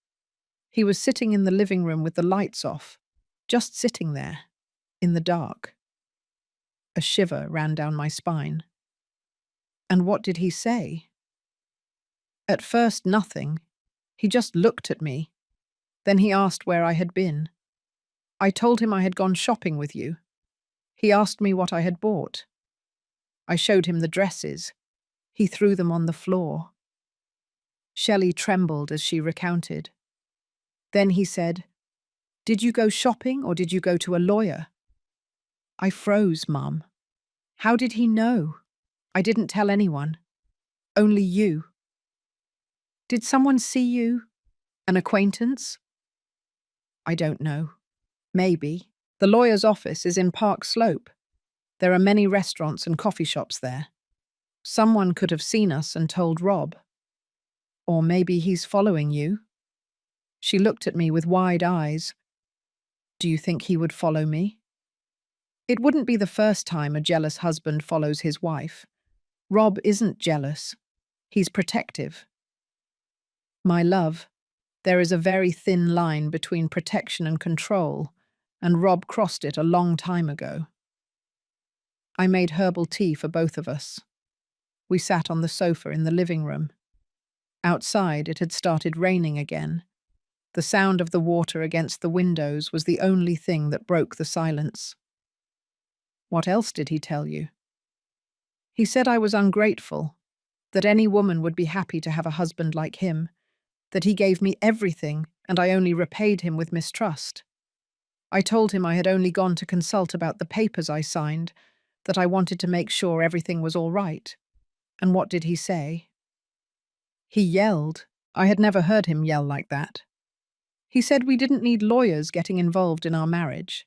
He was sitting in the living room with the lights off, just sitting there, in the dark. A shiver ran down my spine. And what did he say? At first, nothing. He just looked at me. Then he asked where I had been. I told him I had gone shopping with you. He asked me what I had bought. I showed him the dresses. He threw them on the floor. Shelley trembled as she recounted. Then he said, "Did you go shopping or did you go to a lawyer?" I froze, Mum. How did he know? I didn't tell anyone. Only you. Did someone see you? An acquaintance? I don't know. Maybe. The lawyer's office is in Park Slope. There are many restaurants and coffee shops there. Someone could have seen us and told Rob. Or maybe he's following you. She looked at me with wide eyes. Do you think he would follow me? It wouldn't be the first time a jealous husband follows his wife. Rob isn't jealous. He's protective. My love, there is a very thin line between protection and control, and Rob crossed it a long time ago. I made herbal tea for both of us. We sat on the sofa in the living room. Outside, it had started raining again. The sound of the water against the windows was the only thing that broke the silence. What else did he tell you? He said I was ungrateful, that any woman would be happy to have a husband like him, that he gave me everything and I only repaid him with mistrust. I told him I had only gone to consult about the papers I signed, that I wanted to make sure everything was all right. And what did he say? He yelled. I had never heard him yell like that. He said we didn't need lawyers getting involved in our marriage,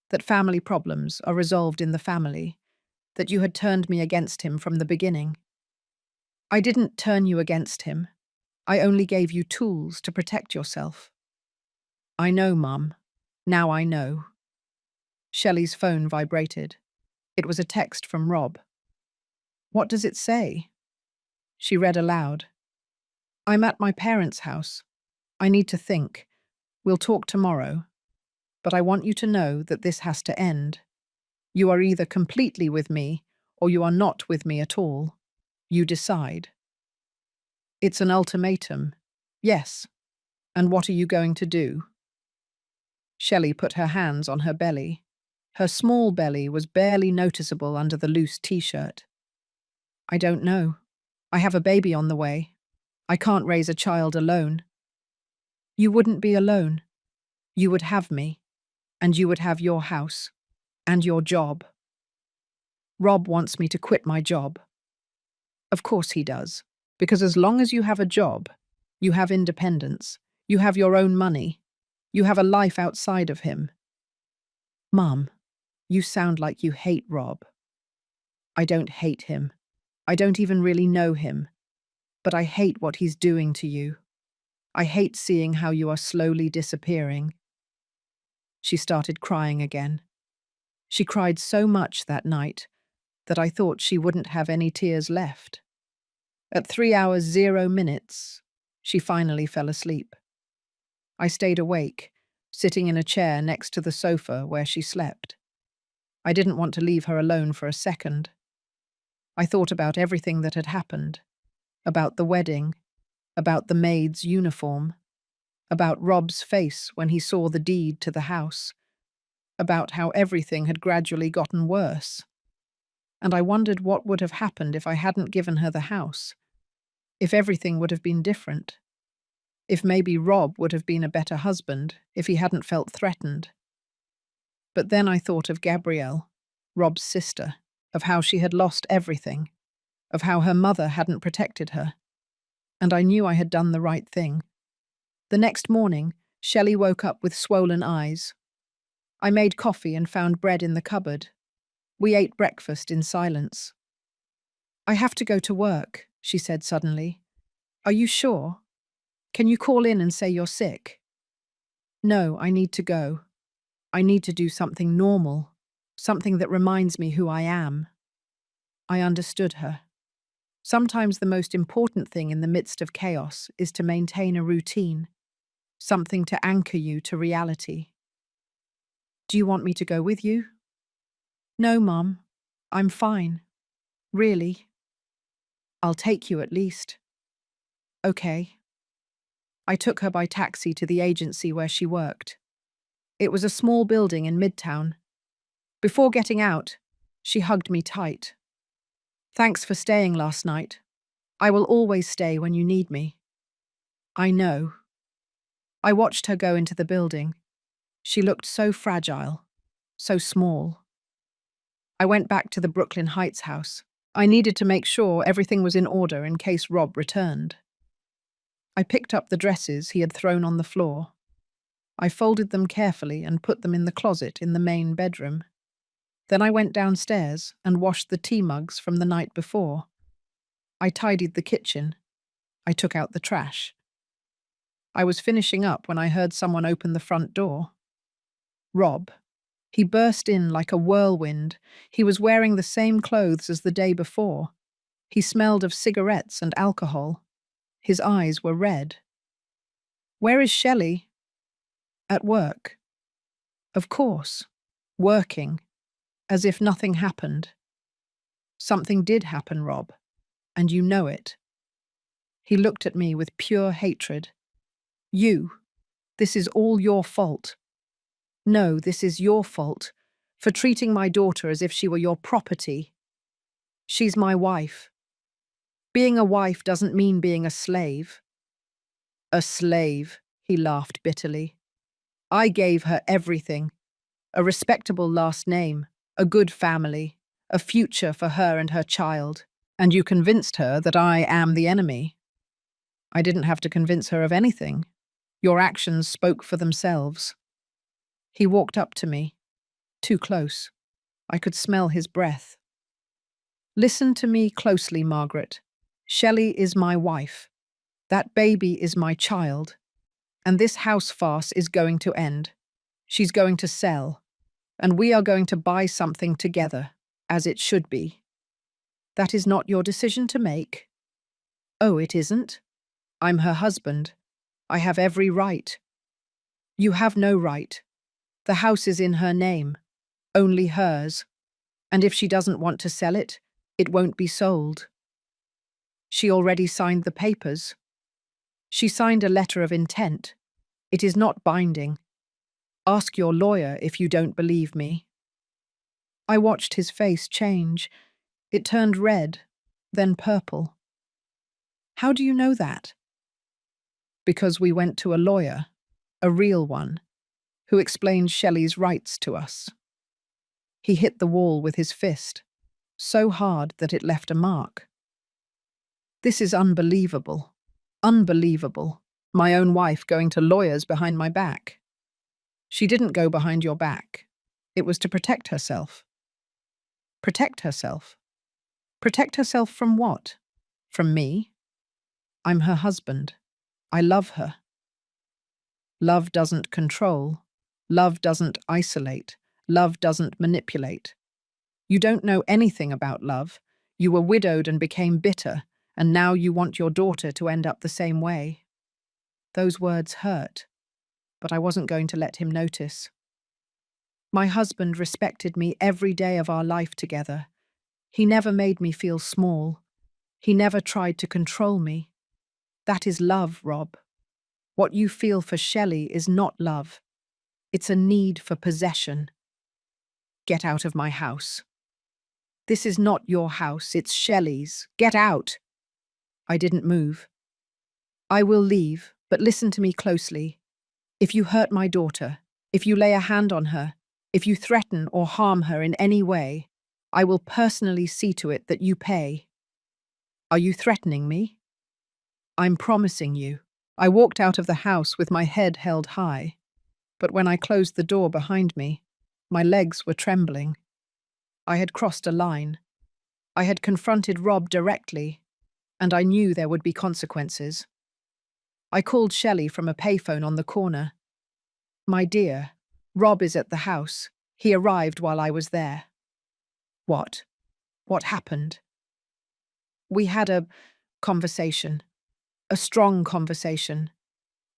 that family problems are resolved in the family, that you had turned me against him from the beginning. I didn't turn you against him. I only gave you tools to protect yourself. I know, Mum. Now I know. Shelley's phone vibrated. It was a text from Rob. What does it say? She read aloud. I'm at my parents' house. I need to think. We'll talk tomorrow. But I want you to know that this has to end. You are either completely with me or you are not with me at all. You decide. It's an ultimatum. Yes. And what are you going to do? Shelley put her hands on her belly. Her small belly was barely noticeable under the loose t-shirt. I don't know. I have a baby on the way. I can't raise a child alone. You wouldn't be alone. You would have me, and you would have your house, and your job. Rob wants me to quit my job. Of course he does, because as long as you have a job, you have independence, you have your own money, you have a life outside of him. Mum, you sound like you hate Rob. I don't hate him. I don't even really know him. But I hate what he's doing to you. I hate seeing how you are slowly disappearing. She started crying again. She cried so much that night that I thought she wouldn't have any tears left. At 3 hours 0 minutes, she finally fell asleep. I stayed awake, sitting in a chair next to the sofa where she slept. I didn't want to leave her alone for a second. I thought about everything that had happened, about the wedding, about the maid's uniform, about Rob's face when he saw the deed to the house, about how everything had gradually gotten worse. And I wondered what would have happened if I hadn't given her the house, if everything would have been different, if maybe Rob would have been a better husband if he hadn't felt threatened. But then I thought of Gabrielle, Rob's sister, of how she had lost everything, of how her mother hadn't protected her. and I knew I had done the right thing. The next morning, Shelley woke up with swollen eyes. I made coffee and found bread in the cupboard. We ate breakfast in silence. "I have to go to work," she said suddenly. "Are you sure? Can you call in and say you're sick?" "No, I need to go. I need to do something normal, something that reminds me who I am." I understood her. Sometimes the most important thing in the midst of chaos is to maintain a routine, something to anchor you to reality. "Do you want me to go with you?" "No, Mum. I'm fine. Really. I'll take you at least." "Okay." I took her by taxi to the agency where she worked. It was a small building in Midtown. Before getting out, she hugged me tight. "Thanks for staying last night. I will always stay when you need me." "I know." I watched her go into the building. She looked so fragile, so small. I went back to the Brooklyn Heights house. I needed to make sure everything was in order in case Rob returned. I picked up the dresses he had thrown on the floor. I folded them carefully and put them in the closet in the main bedroom. Then I went downstairs and washed the tea mugs from the night before. I tidied the kitchen. I took out the trash. I was finishing up when I heard someone open the front door. Rob. He burst in like a whirlwind. He was wearing the same clothes as the day before. He smelled of cigarettes and alcohol. His eyes were red. "Where is Shelley?" "At work." "Of course. Working. As if nothing happened." "Something did happen, Rob. And you know it." He looked at me with pure hatred. "You. This is all your fault." "No, this is your fault. For treating my daughter as if she were your property." "She's my wife." "Being a wife doesn't mean being a slave." "A slave," he laughed bitterly. "I gave her everything. A respectable last name, a good family, a future for her and her child. And you convinced her that I am the enemy." "I didn't have to convince her of anything. Your actions spoke for themselves." He walked up to me. Too close. I could smell his breath. "Listen to me closely, Margaret. Shelley is my wife. That baby is my child. And this house farce is going to end. She's going to sell. And we are going to buy something together, as it should be. That is not your decision to make." "Oh, it isn't? I'm her husband. I have every right." "You have no right. The house is in her name. Only hers. And if she doesn't want to sell it, it won't be sold." "She already signed the papers." "She signed a letter of intent. It is not binding. Ask your lawyer if you don't believe me." I watched his face change. It turned red, then purple. "How do you know that?" "Because we went to a lawyer, a real one, who explained Shelley's rights to us." He hit the wall with his fist, so hard that it left a mark. "This is unbelievable. Unbelievable. My own wife going to lawyers behind my back." "She didn't go behind your back. It was to protect herself." "Protect herself? Protect herself from what? From me? I'm her husband. I love her." "Love doesn't control. Love doesn't isolate. Love doesn't manipulate. You don't know anything about love. You were widowed and became bitter, and now you want your daughter to end up the same way." Those words hurt, but I wasn't going to let him notice. My husband respected me every day of our life together. He never made me feel small. He never tried to control me. That is love, Rob. What you feel for Shelley is not love. It's a need for possession. Get out of my house. This is not your house, it's Shelley's. Get out. I didn't move. "I will leave, but listen to me closely. If you hurt my daughter, if you lay a hand on her, if you threaten or harm her in any way, I will personally see to it that you pay." "Are you threatening me?" I'm promising you. I walked out of the house with my head held high, but when I closed the door behind me, my legs were trembling. I had crossed a line. I had confronted Rob directly, and I knew there would be consequences. I called Shelley from a payphone on the corner. My dear, Rob is at the house. He arrived while I was there. What? What happened? We had a conversation. A strong conversation.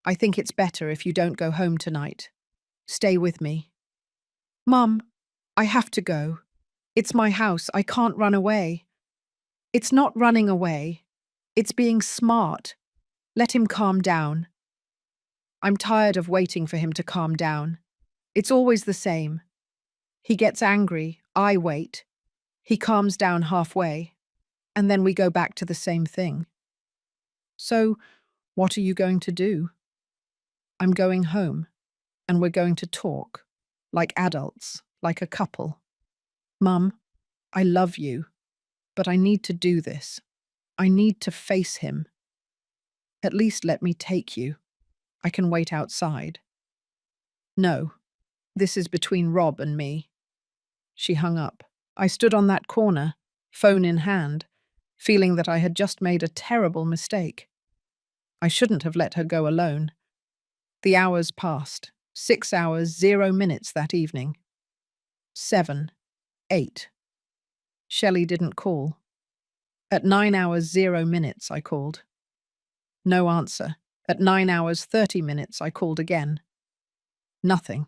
I think it's better if you don't go home tonight. Stay with me. Mum, I have to go. It's my house. I can't run away. It's not running away. It's being smart. Let him calm down. I'm tired of waiting for him to calm down. It's always the same. He gets angry. I wait. He calms down halfway. And then we go back to the same thing. So, what are you going to do? I'm going home, and we're going to talk, like adults, like a couple. Mum, I love you, but I need to do this. I need to face him. At least let me take you. I can wait outside. No, this is between Rob and me. She hung up. I stood on that corner, phone in hand, feeling that I had just made a terrible mistake. I shouldn't have let her go alone. The hours passed. 6 hours, 0 minutes that evening. 7, 8. Shelley didn't call. At 9 hours, 0 minutes, I called. No answer. At 9 hours, 30 minutes, I called again. Nothing.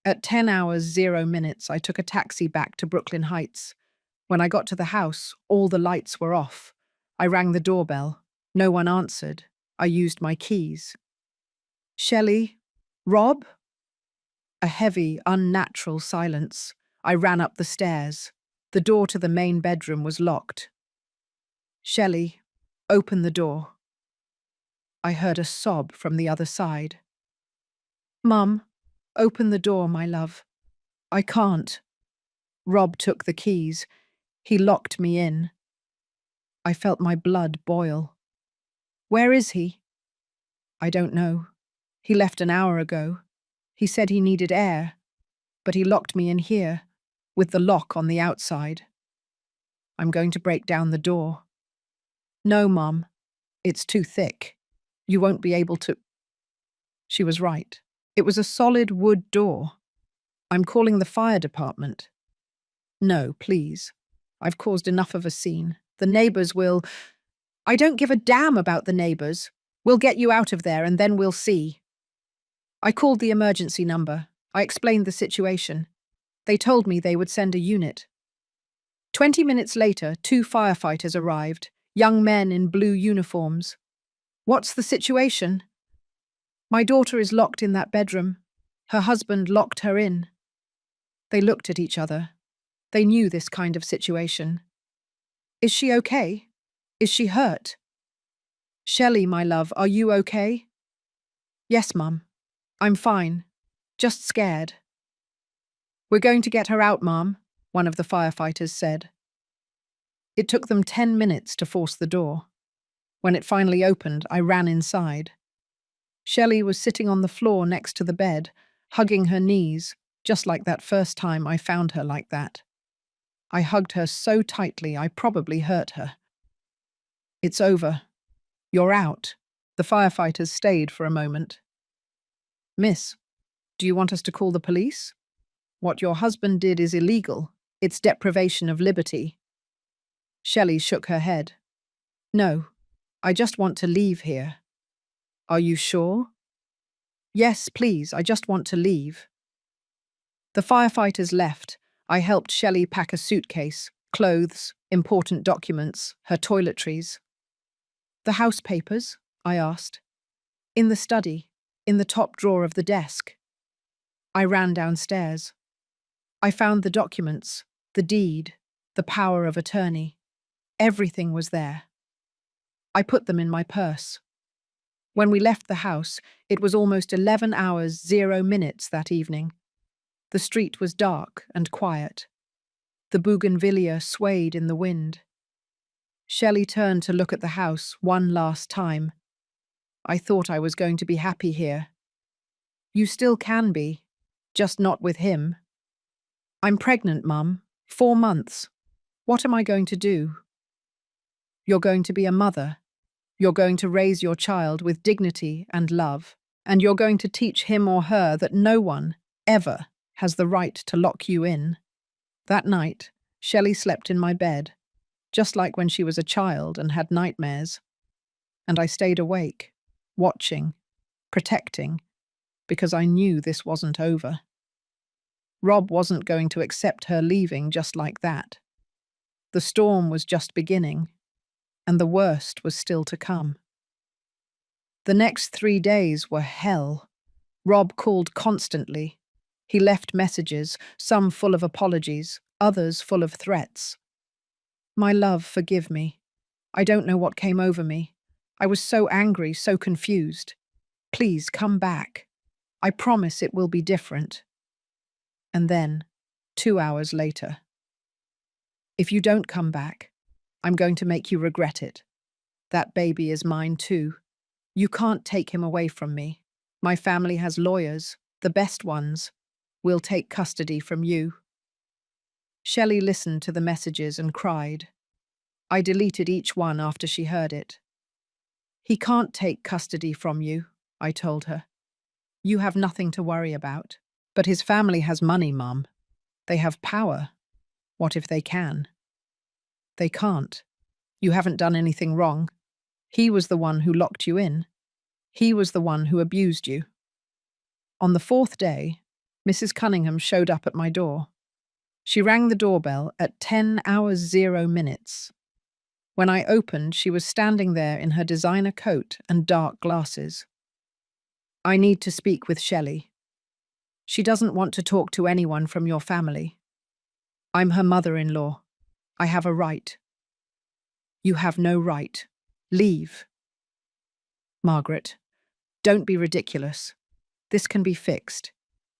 At 10 hours, 0 minutes, I took a taxi back to Brooklyn Heights. When I got to the house, all the lights were off. I rang the doorbell. No one answered. I used my keys. Shelley? Rob? A heavy, unnatural silence. I ran up the stairs. The door to the main bedroom was locked. Shelley, open the door. I heard a sob from the other side. Mum, open the door, my love. I can't. Rob took the keys. He locked me in. I felt my blood boil. Where is he? I don't know. He left an hour ago. He said he needed air, but he locked me in here, with the lock on the outside. I'm going to break down the door. No, Mum. It's too thick. You won't be able to. She was right. It was a solid wood door. I'm calling the fire department. No, please. I've caused enough of a scene. The neighbors will. I don't give a damn about the neighbors. We'll get you out of there and then we'll see. I called the emergency number. I explained the situation. They told me they would send a unit. 20 minutes later, 2 firefighters arrived, young men in blue uniforms. What's the situation? My daughter is locked in that bedroom. Her husband locked her in. They looked at each other. They knew this kind of situation. Is she okay? Is she hurt? Shelley, my love, are you okay? Yes, Mum. I'm fine. Just scared. We're going to get her out, Mum, one of the firefighters said. It took them 10 minutes to force the door. When it finally opened, I ran inside. Shelley was sitting on the floor next to the bed, hugging her knees, just like that first time I found her like that. I hugged her so tightly I probably hurt her. It's over. You're out. The firefighters stayed for a moment. Miss, do you want us to call the police? What your husband did is illegal. It's deprivation of liberty. Shelley shook her head. No, I just want to leave here. Are you sure? Yes, please, I just want to leave. The firefighters left. I helped Shelley pack a suitcase, clothes, important documents, her toiletries. The house papers? I asked. In the study, in the top drawer of the desk. I ran downstairs. I found the documents, the deed, the power of attorney. Everything was there. I put them in my purse. When we left the house, it was almost 11 hours, 0 minutes that evening. The street was dark and quiet. The bougainvillea swayed in the wind. Shelley turned to look at the house one last time. I thought I was going to be happy here. You still can be, just not with him. I'm pregnant, Mum. 4 months. What am I going to do? You're going to be a mother. You're going to raise your child with dignity and love. And you're going to teach him or her that no one, ever, has the right to lock you in. That night, Shelley slept in my bed, just like when she was a child and had nightmares. And I stayed awake, watching, protecting, because I knew this wasn't over. Rob wasn't going to accept her leaving just like that. The storm was just beginning, and the worst was still to come. The next 3 days were hell. Rob called constantly. He left messages, some full of apologies, others full of threats. My love, forgive me. I don't know what came over me. I was so angry, so confused. Please come back. I promise it will be different. And then, 2 hours later. If you don't come back, I'm going to make you regret it. That baby is mine too. You can't take him away from me. My family has lawyers, the best ones. We'll take custody from you. Shelley listened to the messages and cried. I deleted each one after she heard it. He can't take custody from you, I told her. You have nothing to worry about. But his family has money, Mum. They have power. What if they can? They can't. You haven't done anything wrong. He was the one who locked you in. He was the one who abused you. On the 4th day, Mrs. Cunningham showed up at my door. She rang the doorbell at 10 hours 0 minutes. When I opened, she was standing there in her designer coat and dark glasses. I need to speak with Shelley. She doesn't want to talk to anyone from your family. I'm her mother-in-law. I have a right. You have no right. Leave. Margaret, don't be ridiculous. This can be fixed.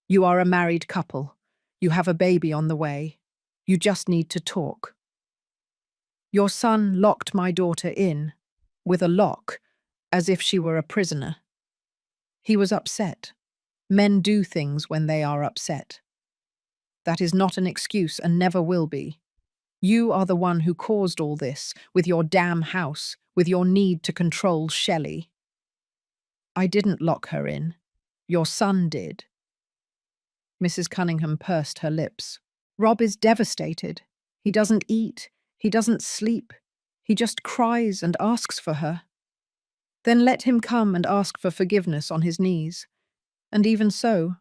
You are a married couple. You have a baby on the way. You just need to talk. Your son locked my daughter in, with a lock, as if she were a prisoner. He was upset. Men do things when they are upset. That is not an excuse and never will be. You are the one who caused all this, with your damn house, with your need to control Shelley. I didn't lock her in. Your son did. Mrs. Cunningham pursed her lips. Rob is devastated. He doesn't eat. He doesn't sleep. He just cries and asks for her. Then let him come and ask for forgiveness on his knees. And even so,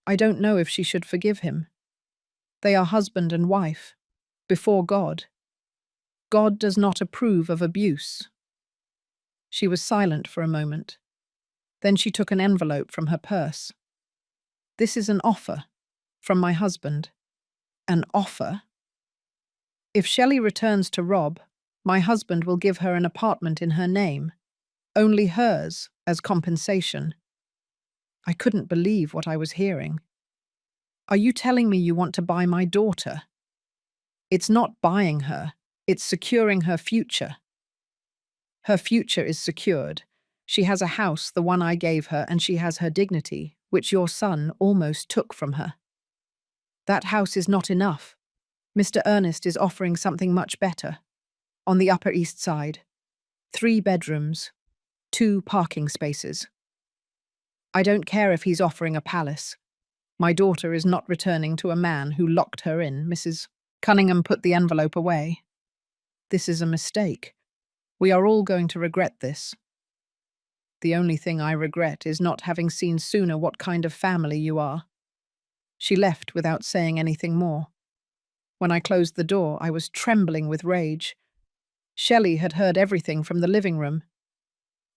I don't know if she should forgive him. They are husband and wife, before God. God does not approve of abuse. She was silent for a moment. Then she took an envelope from her purse. This is an offer from my husband. An offer? If Shelley returns to Rob, my husband will give her an apartment in her name, only hers as compensation. I couldn't believe what I was hearing. Are you telling me you want to buy my daughter? It's not buying her, it's securing her future. Her future is secured. She has a house, the one I gave her, and she has her dignity, which your son almost took from her. That house is not enough. Mr. Ernest is offering something much better. On the Upper East Side. 3 bedrooms, 2 parking spaces. I don't care if he's offering a palace. My daughter is not returning to a man who locked her in. Mrs. Cunningham put the envelope away. This is a mistake. We are all going to regret this. The only thing I regret is not having seen sooner what kind of family you are. She left without saying anything more. When I closed the door, I was trembling with rage. Shelley had heard everything from the living room.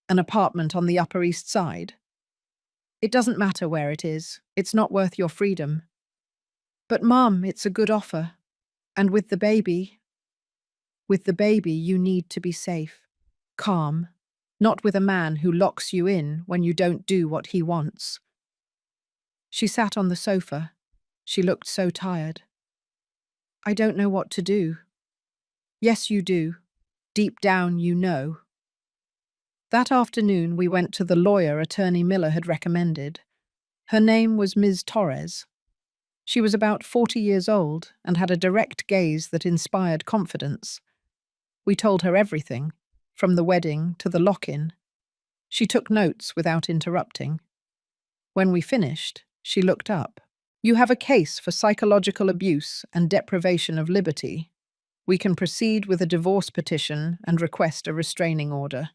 An apartment on the Upper East Side. It doesn't matter where it is. It's not worth your freedom. But, Mum, it's a good offer. And with the baby, you need to be safe, calm, not with a man who locks you in when you don't do what he wants. She sat on the sofa. She looked so tired. I don't know what to do. Yes, you do. Deep down, you know. That afternoon, we went to the lawyer Attorney Miller had recommended. Her name was Ms. Torres. She was about 40 years old and had a direct gaze that inspired confidence. We told her everything, from the wedding to the lock-in. She took notes without interrupting. When we finished, she looked up. You have a case for psychological abuse and deprivation of liberty. We can proceed with a divorce petition and request a restraining order.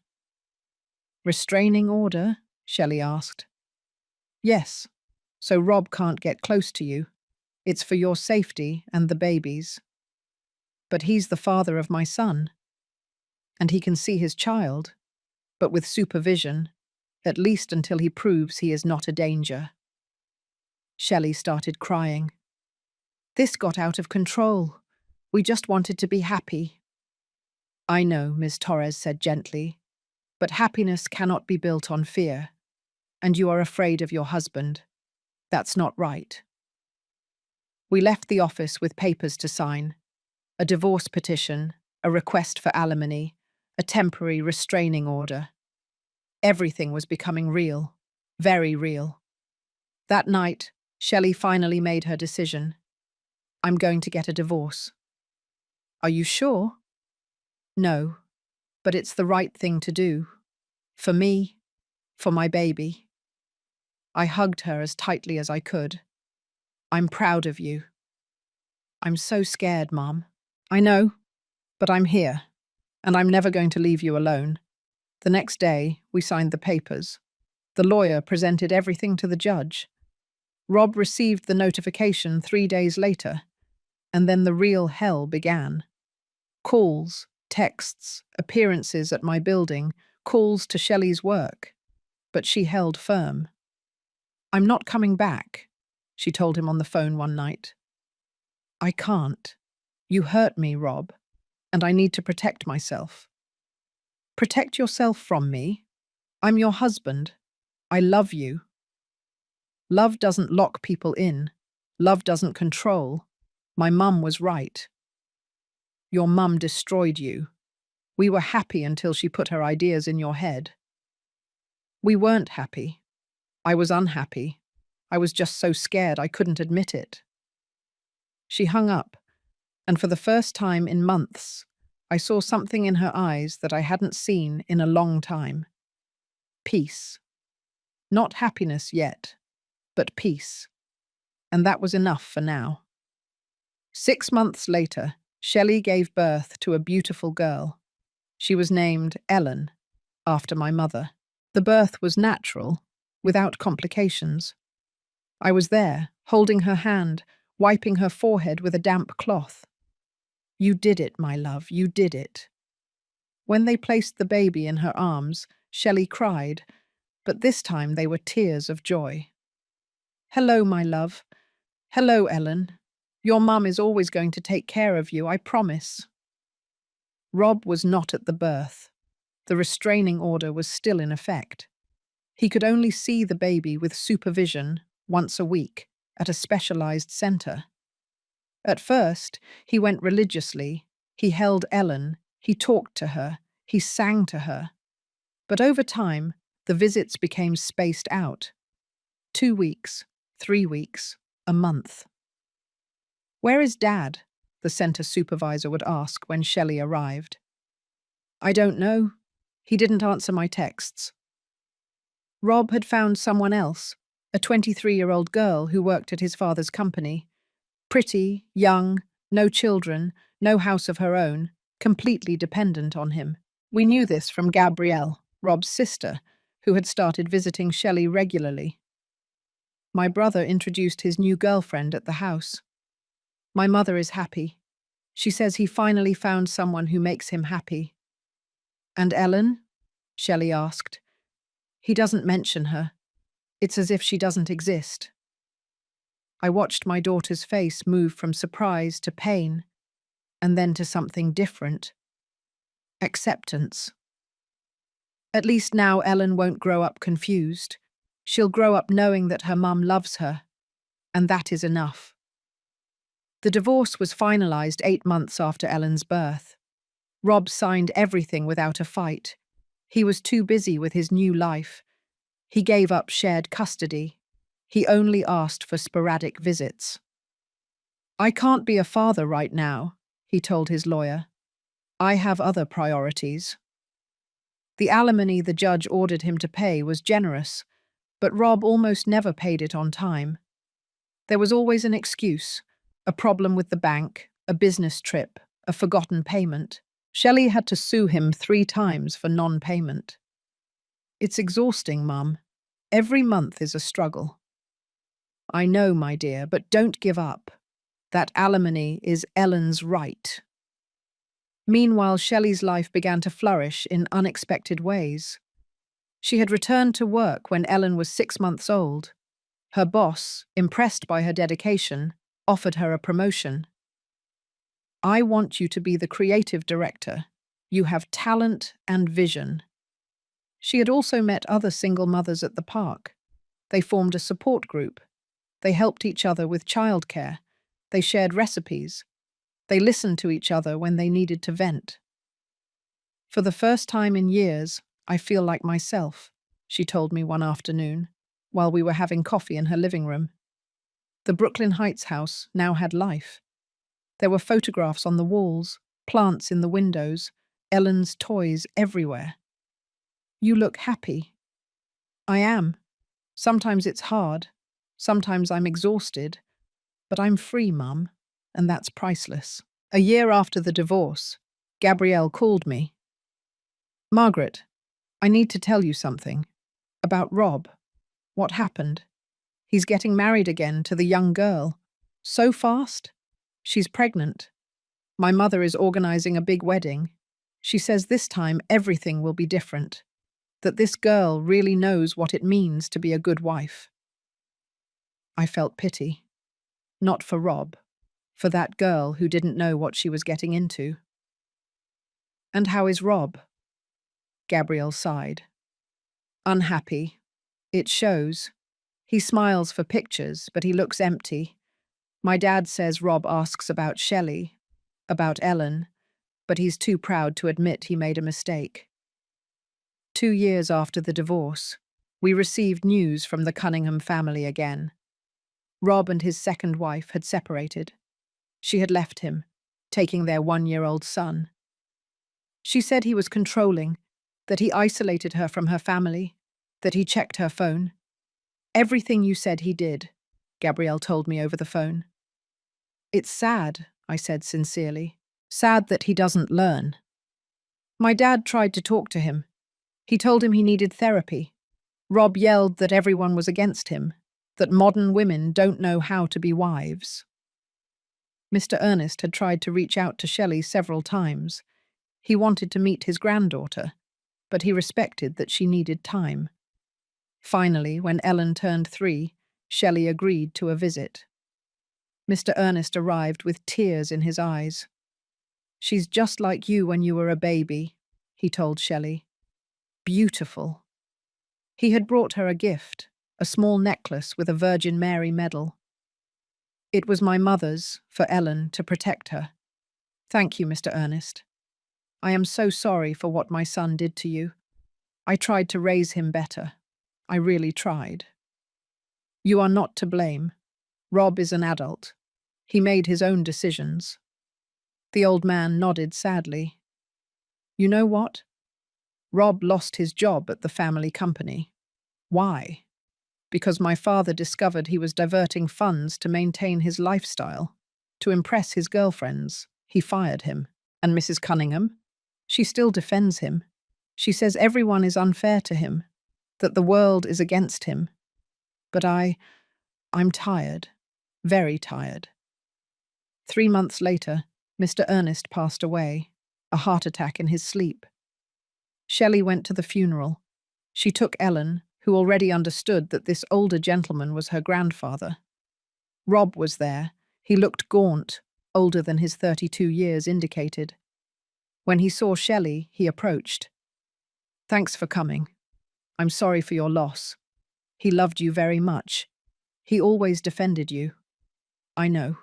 Restraining order? Shelley asked. Yes, so Rob can't get close to you. It's for your safety and the baby's. But he's the father of my son, and he can see his child, but with supervision, at least until he proves he is not a danger. Shelley started crying. This got out of control. We just wanted to be happy. I know, Ms. Torres said gently, but happiness cannot be built on fear, and you are afraid of your husband. That's not right. We left the office with papers to sign, a divorce petition, a request for alimony, a temporary restraining order. Everything was becoming real, very real. That night, Shelley finally made her decision. I'm going to get a divorce. Are you sure? No, but it's the right thing to do. For me, for my baby. I hugged her as tightly as I could. I'm proud of you. I'm so scared, Mom. I know, but I'm here, and I'm never going to leave you alone. The next day, we signed the papers. The lawyer presented everything to the judge. Rob received the notification 3 days later, and then the real hell began. Calls, texts, appearances at my building, calls to Shelley's work. But she held firm. I'm not coming back, she told him on the phone one night. I can't. You hurt me, Rob, and I need to protect myself. Protect yourself from me? I'm your husband. I love you. Love doesn't lock people in. Love doesn't control. My mum was right. Your mum destroyed you. We were happy until she put her ideas in your head. We weren't happy. I was unhappy. I was just so scared I couldn't admit it. She hung up, and for the first time in months, I saw something in her eyes that I hadn't seen in a long time. Peace. Not happiness yet, but peace. And that was enough for now. 6 months later, Shelley gave birth to a beautiful girl. She was named Ellen, after my mother. The birth was natural, without complications. I was there, holding her hand, wiping her forehead with a damp cloth. You did it, my love, you did it. When they placed the baby in her arms, Shelley cried, but this time they were tears of joy. Hello, my love. Hello, Ellen. Your mum is always going to take care of you, I promise. Rob was not at the birth. The restraining order was still in effect. He could only see the baby with supervision once a week at a specialized center. At first, he went religiously. He held Ellen, he talked to her, he sang to her. But over time, the visits became spaced out. 2 weeks, 3 weeks, a month. Where is Dad? The center supervisor would ask when Shelley arrived. I don't know. He didn't answer my texts. Rob had found someone else, a 23-year-old girl who worked at his father's company. Pretty, young, no children, no house of her own, completely dependent on him. We knew this from Gabrielle, Rob's sister, who had started visiting Shelley regularly. My brother introduced his new girlfriend at the house. My mother is happy. She says he finally found someone who makes him happy. And Ellen? Shelley asked. He doesn't mention her. It's as if she doesn't exist. I watched my daughter's face move from surprise to pain, and then to something different. Acceptance. At least now Ellen won't grow up confused. She'll grow up knowing that her mum loves her, and that is enough. The divorce was finalized 8 months after Ellen's birth. Rob signed everything without a fight. He was too busy with his new life. He gave up shared custody. He only asked for sporadic visits. "I can't be a father right now," he told his lawyer. "I have other priorities." The alimony the judge ordered him to pay was generous, but Rob almost never paid it on time. There was always an excuse: a problem with the bank, a business trip, a forgotten payment. Shelley had to sue him 3 times for non-payment. "It's exhausting, Mum. Every month is a struggle." "I know, my dear, but don't give up. That alimony is Ellen's right." Meanwhile, Shelley's life began to flourish in unexpected ways. She had returned to work when Ellen was 6 months old. Her boss, impressed by her dedication, offered her a promotion. "I want you to be the creative director. You have talent and vision." She had also met other single mothers at the park. They formed a support group. They helped each other with childcare. They shared recipes. They listened to each other when they needed to vent. "For the first time in years, I feel like myself," she told me one afternoon, while we were having coffee in her living room. The Brooklyn Heights house now had life. There were photographs on the walls, plants in the windows, Ellen's toys everywhere. "You look happy." "I am. Sometimes it's hard. Sometimes I'm exhausted. But I'm free, Mum, and that's priceless." A year after the divorce, Gabrielle called me. "Margaret, I need to tell you something. About Rob. What happened? He's getting married again to the young girl. So fast? She's pregnant. My mother is organizing a big wedding. She says this time everything will be different. That this girl really knows what it means to be a good wife." I felt pity. Not for Rob, for that girl who didn't know what she was getting into. "And how is Rob?" Gabrielle sighed. "Unhappy. It shows. He smiles for pictures, but he looks empty. My dad says Rob asks about Shelley, about Ellen, but he's too proud to admit he made a mistake." 2 years after the divorce, we received news from the Cunningham family again. Rob and his second wife had separated. She had left him, taking their 1-year-old son. She said he was controlling, that he isolated her from her family, that he checked her phone. "Everything you said he did," Gabrielle told me over the phone. "It's sad," I said sincerely. "Sad that he doesn't learn." My dad tried to talk to him. He told him he needed therapy. Rob yelled that everyone was against him, that modern women don't know how to be wives. Mr. Ernest had tried to reach out to Shelley several times. He wanted to meet his granddaughter, but he respected that she needed time. Finally, when Ellen turned 3, Shelley agreed to a visit. Mr. Ernest arrived with tears in his eyes. "She's just like you when you were a baby," he told Shelley. "Beautiful." He had brought her a gift, a small necklace with a Virgin Mary medal. "It was my mother's, for Ellen, to protect her. Thank you, Mr. Ernest. I am so sorry for what my son did to you. I tried to raise him better. I really tried." "You are not to blame. Rob is an adult. He made his own decisions." The old man nodded sadly. "You know what? Rob lost his job at the family company. Why? Because my father discovered he was diverting funds to maintain his lifestyle, to impress his girlfriends. He fired him. And Mrs. Cunningham? She still defends him. She says everyone is unfair to him, that the world is against him. But I'm tired, very tired." 3 months later, Mr. Ernest passed away, a heart attack in his sleep. Shelley went to the funeral. She took Ellen, who already understood that this older gentleman was her grandfather. Rob was there. He looked gaunt, older than his 32 years indicated. When he saw Shelley, he approached. "Thanks for coming. I'm sorry for your loss. He loved you very much. He always defended you." "I know."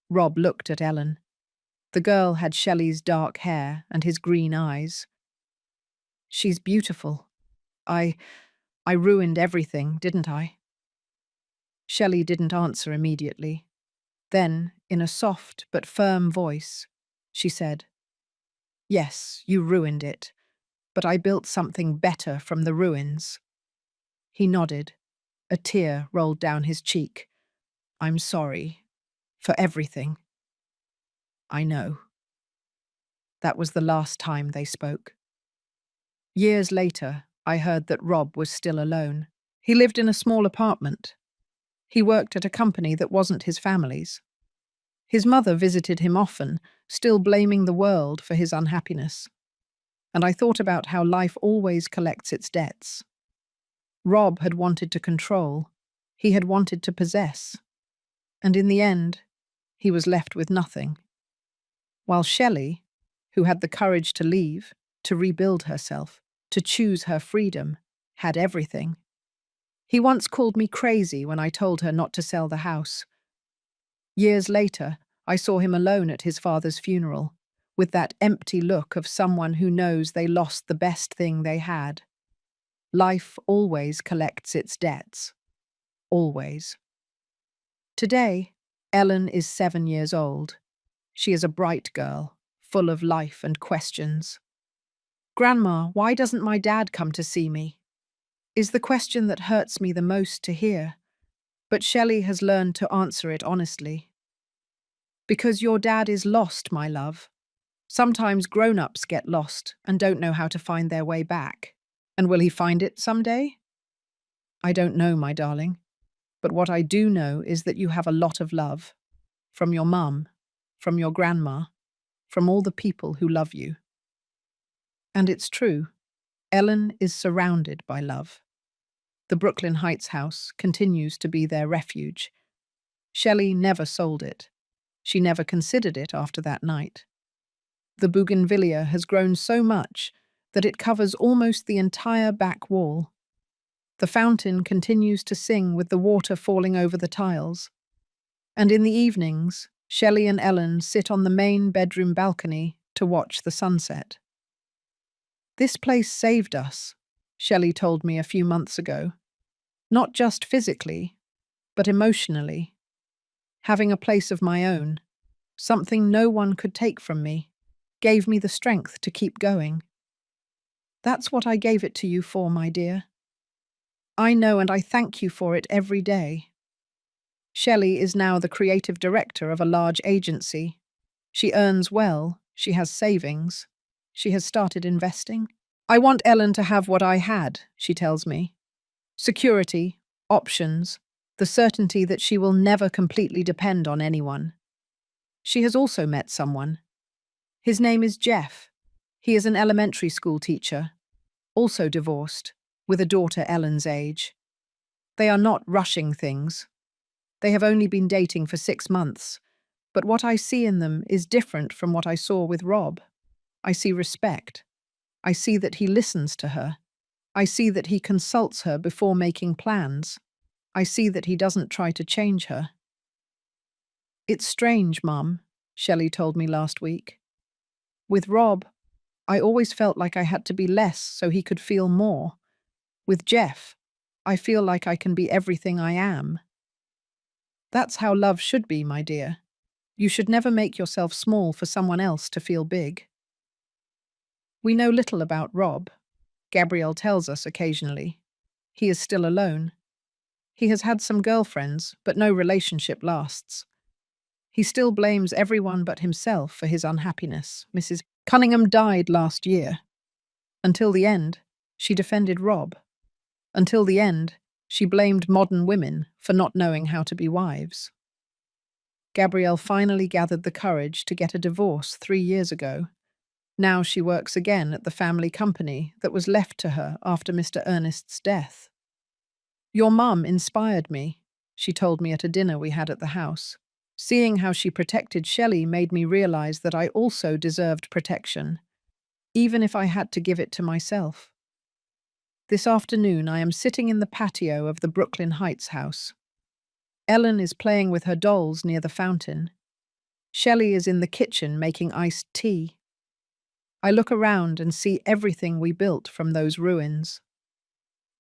Rob looked at Ellen. The girl had Shelley's dark hair and his green eyes. She's beautiful. I ruined everything, didn't I? Shelley didn't answer immediately. Then, in a soft but firm voice, she said, "Yes, you ruined it, but I built something better from the ruins." He nodded. A tear rolled down his cheek. "I'm sorry. For everything." "I know." That was the last time they spoke. Years later, I heard that Rob was still alone. He lived in a small apartment. He worked at a company that wasn't his family's. His mother visited him often, still blaming the world for his unhappiness. And I thought about how life always collects its debts. Rob had wanted to control. He had wanted to possess. And in the end, he was left with nothing. While Shelley, who had the courage to leave, to rebuild herself, to choose her freedom, had everything. He once called me crazy when I told her not to sell the house. Years later, I saw him alone at his father's funeral, with that empty look of someone who knows they lost the best thing they had. Life always collects its debts. Always. Today, Ellen is 7 years old. She is a bright girl, full of life and questions. "Grandma, why doesn't my dad come to see me?" is the question that hurts me the most to hear, but Shelley has learned to answer it honestly. "Because your dad is lost, my love. Sometimes grown-ups get lost and don't know how to find their way back. And will he find it someday?" "I don't know, my darling. But what I do know is that you have a lot of love. From your mum, from your grandma, from all the people who love you." And it's true. Ellen is surrounded by love. The Brooklyn Heights house continues to be their refuge. Shelley never sold it. She never considered it after that night. The bougainvillea has grown so much that it covers almost the entire back wall. The fountain continues to sing with the water falling over the tiles. And in the evenings, Shelley and Ellen sit on the main bedroom balcony to watch the sunset. "This place saved us," Shelley told me a few months ago. "Not just physically, but emotionally. Having a place of my own, something no one could take from me, gave me the strength to keep going. That's what I gave it to you for, my dear. I know, and I thank you for it every day." Shelley is now the creative director of a large agency. She earns well, she has savings, she has started investing. "I want Ellen to have what I had," she tells me. Security, options, the certainty that she will never completely depend on anyone. She has also met someone. His name is Jeff. He is an elementary school teacher, also divorced, with a daughter Ellen's age. They are not rushing things. They have only been dating for 6 months, but what I see in them is different from what I saw with Rob. I see respect. I see that he listens to her. I see that he consults her before making plans. I see that he doesn't try to change her. "It's strange, Mum," Shelley told me last week. "With Rob, I always felt like I had to be less so he could feel more. With Jeff, I feel like I can be everything I am." That's how love should be, my dear. You should never make yourself small for someone else to feel big. We know little about Rob. Gabrielle tells us occasionally. He is still alone. He has had some girlfriends, but no relationship lasts. He still blames everyone but himself for his unhappiness. Mrs. Cunningham died last year. Until the end, she defended Rob. Until the end, she blamed modern women for not knowing how to be wives. Gabrielle finally gathered the courage to get a divorce 3 years ago. Now she works again at the family company that was left to her after Mr. Ernest's death. "Your mum inspired me," she told me at a dinner we had at the house. "Seeing how she protected Shelley made me realize that I also deserved protection, even if I had to give it to myself." This afternoon I am sitting in the patio of the Brooklyn Heights house. Ellen is playing with her dolls near the fountain. Shelley is in the kitchen making iced tea. I look around and see everything we built from those ruins.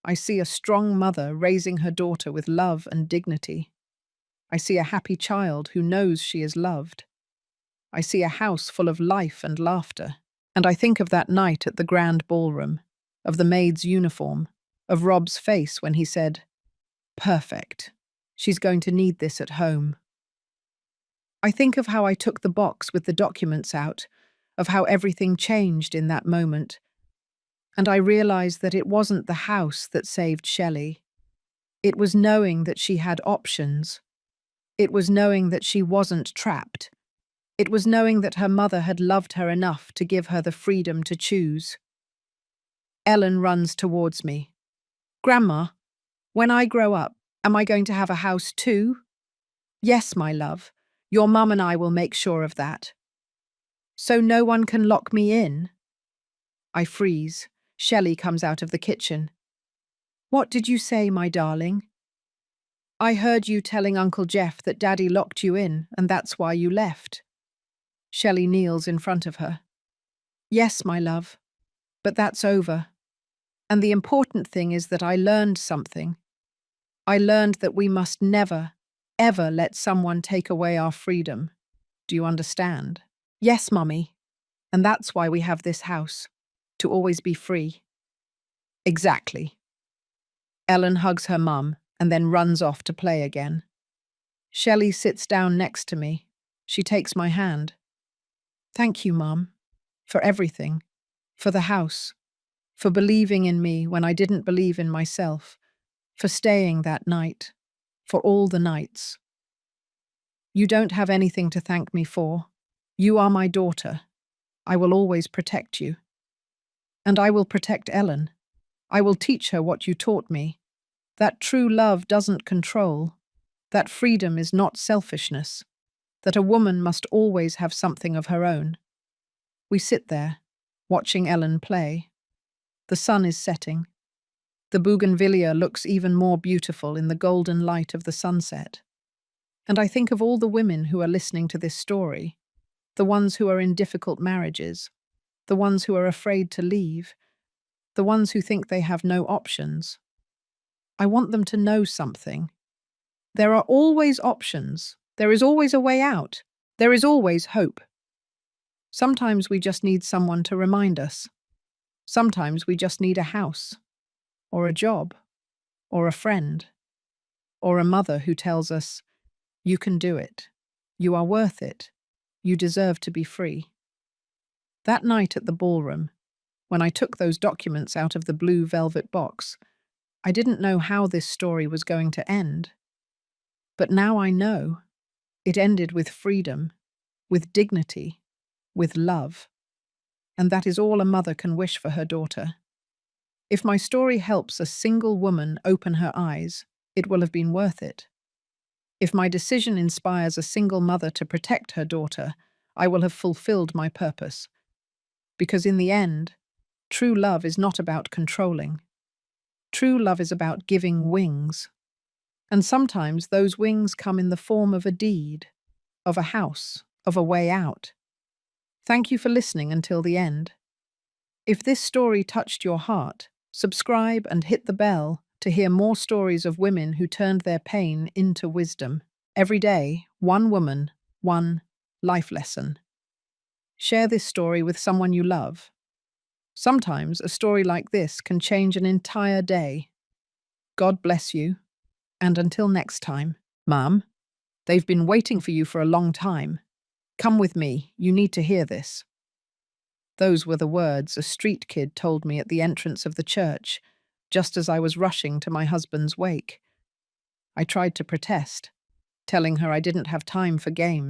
I see a strong mother raising her daughter with love and dignity. I see a happy child who knows she is loved. I see a house full of life and laughter. And I think of that night at the grand ballroom, of the maid's uniform, of Rob's face when he said, "Perfect. She's going to need this at home." I think of how I took the box with the documents out, of how everything changed in that moment, and I realized that it wasn't the house that saved Shelley. It was knowing that she had options. It was knowing that she wasn't trapped. It was knowing that her mother had loved her enough to give her the freedom to choose. Ellen runs towards me. "Grandma, when I grow up, am I going to have a house too?" "Yes, my love. Your mum and I will make sure of that." "So no one can lock me in?" I freeze. Shelley comes out of the kitchen. "What did you say, my darling?" "I heard you telling Uncle Jeff that Daddy locked you in, and that's why you left." Shelley kneels in front of her. "Yes, my love, but that's over. And the important thing is that I learned something. I learned that we must never, ever let someone take away our freedom. Do you understand?" "Yes, Mummy. And that's why we have this house, to always be free." "Exactly." Ellen hugs her mum and then runs off to play again. Shelley sits down next to me. She takes my hand. "Thank you, Mum, for everything, for the house, for believing in me when I didn't believe in myself, for staying that night, for all the nights. You don't have anything to thank me for. You are my daughter. I will always protect you. And I will protect Ellen. I will teach her what you taught me, that true love doesn't control, that freedom is not selfishness, that a woman must always have something of her own." We sit there, watching Ellen play. The sun is setting. The bougainvillea looks even more beautiful in the golden light of the sunset. And I think of all the women who are listening to this story, the ones who are in difficult marriages, the ones who are afraid to leave, the ones who think they have no options. I want them to know something. There are always options. There is always a way out. There is always hope. Sometimes we just need someone to remind us. Sometimes we just need a house, or a job, or a friend, or a mother who tells us, "You can do it. You are worth it. You deserve to be free." That night at the ballroom, when I took those documents out of the blue velvet box, I didn't know how this story was going to end. But now I know. It ended with freedom, with dignity, with love. And that is all a mother can wish for her daughter. If my story helps a single woman open her eyes, it will have been worth it. If my decision inspires a single mother to protect her daughter, I will have fulfilled my purpose. Because in the end, true love is not about controlling. True love is about giving wings. And sometimes those wings come in the form of a deed, of a house, of a way out. Thank you for listening until the end. If this story touched your heart, subscribe and hit the bell to hear more stories of women who turned their pain into wisdom. Every day, one woman, one life lesson. Share this story with someone you love. Sometimes a story like this can change an entire day. God bless you. And until next time, Mom, they've been waiting for you for a long time. Come with me, you need to hear this. Those were the words a street kid told me at the entrance of the church, just as I was rushing to my husband's wake. I tried to protest, telling her I didn't have time for games.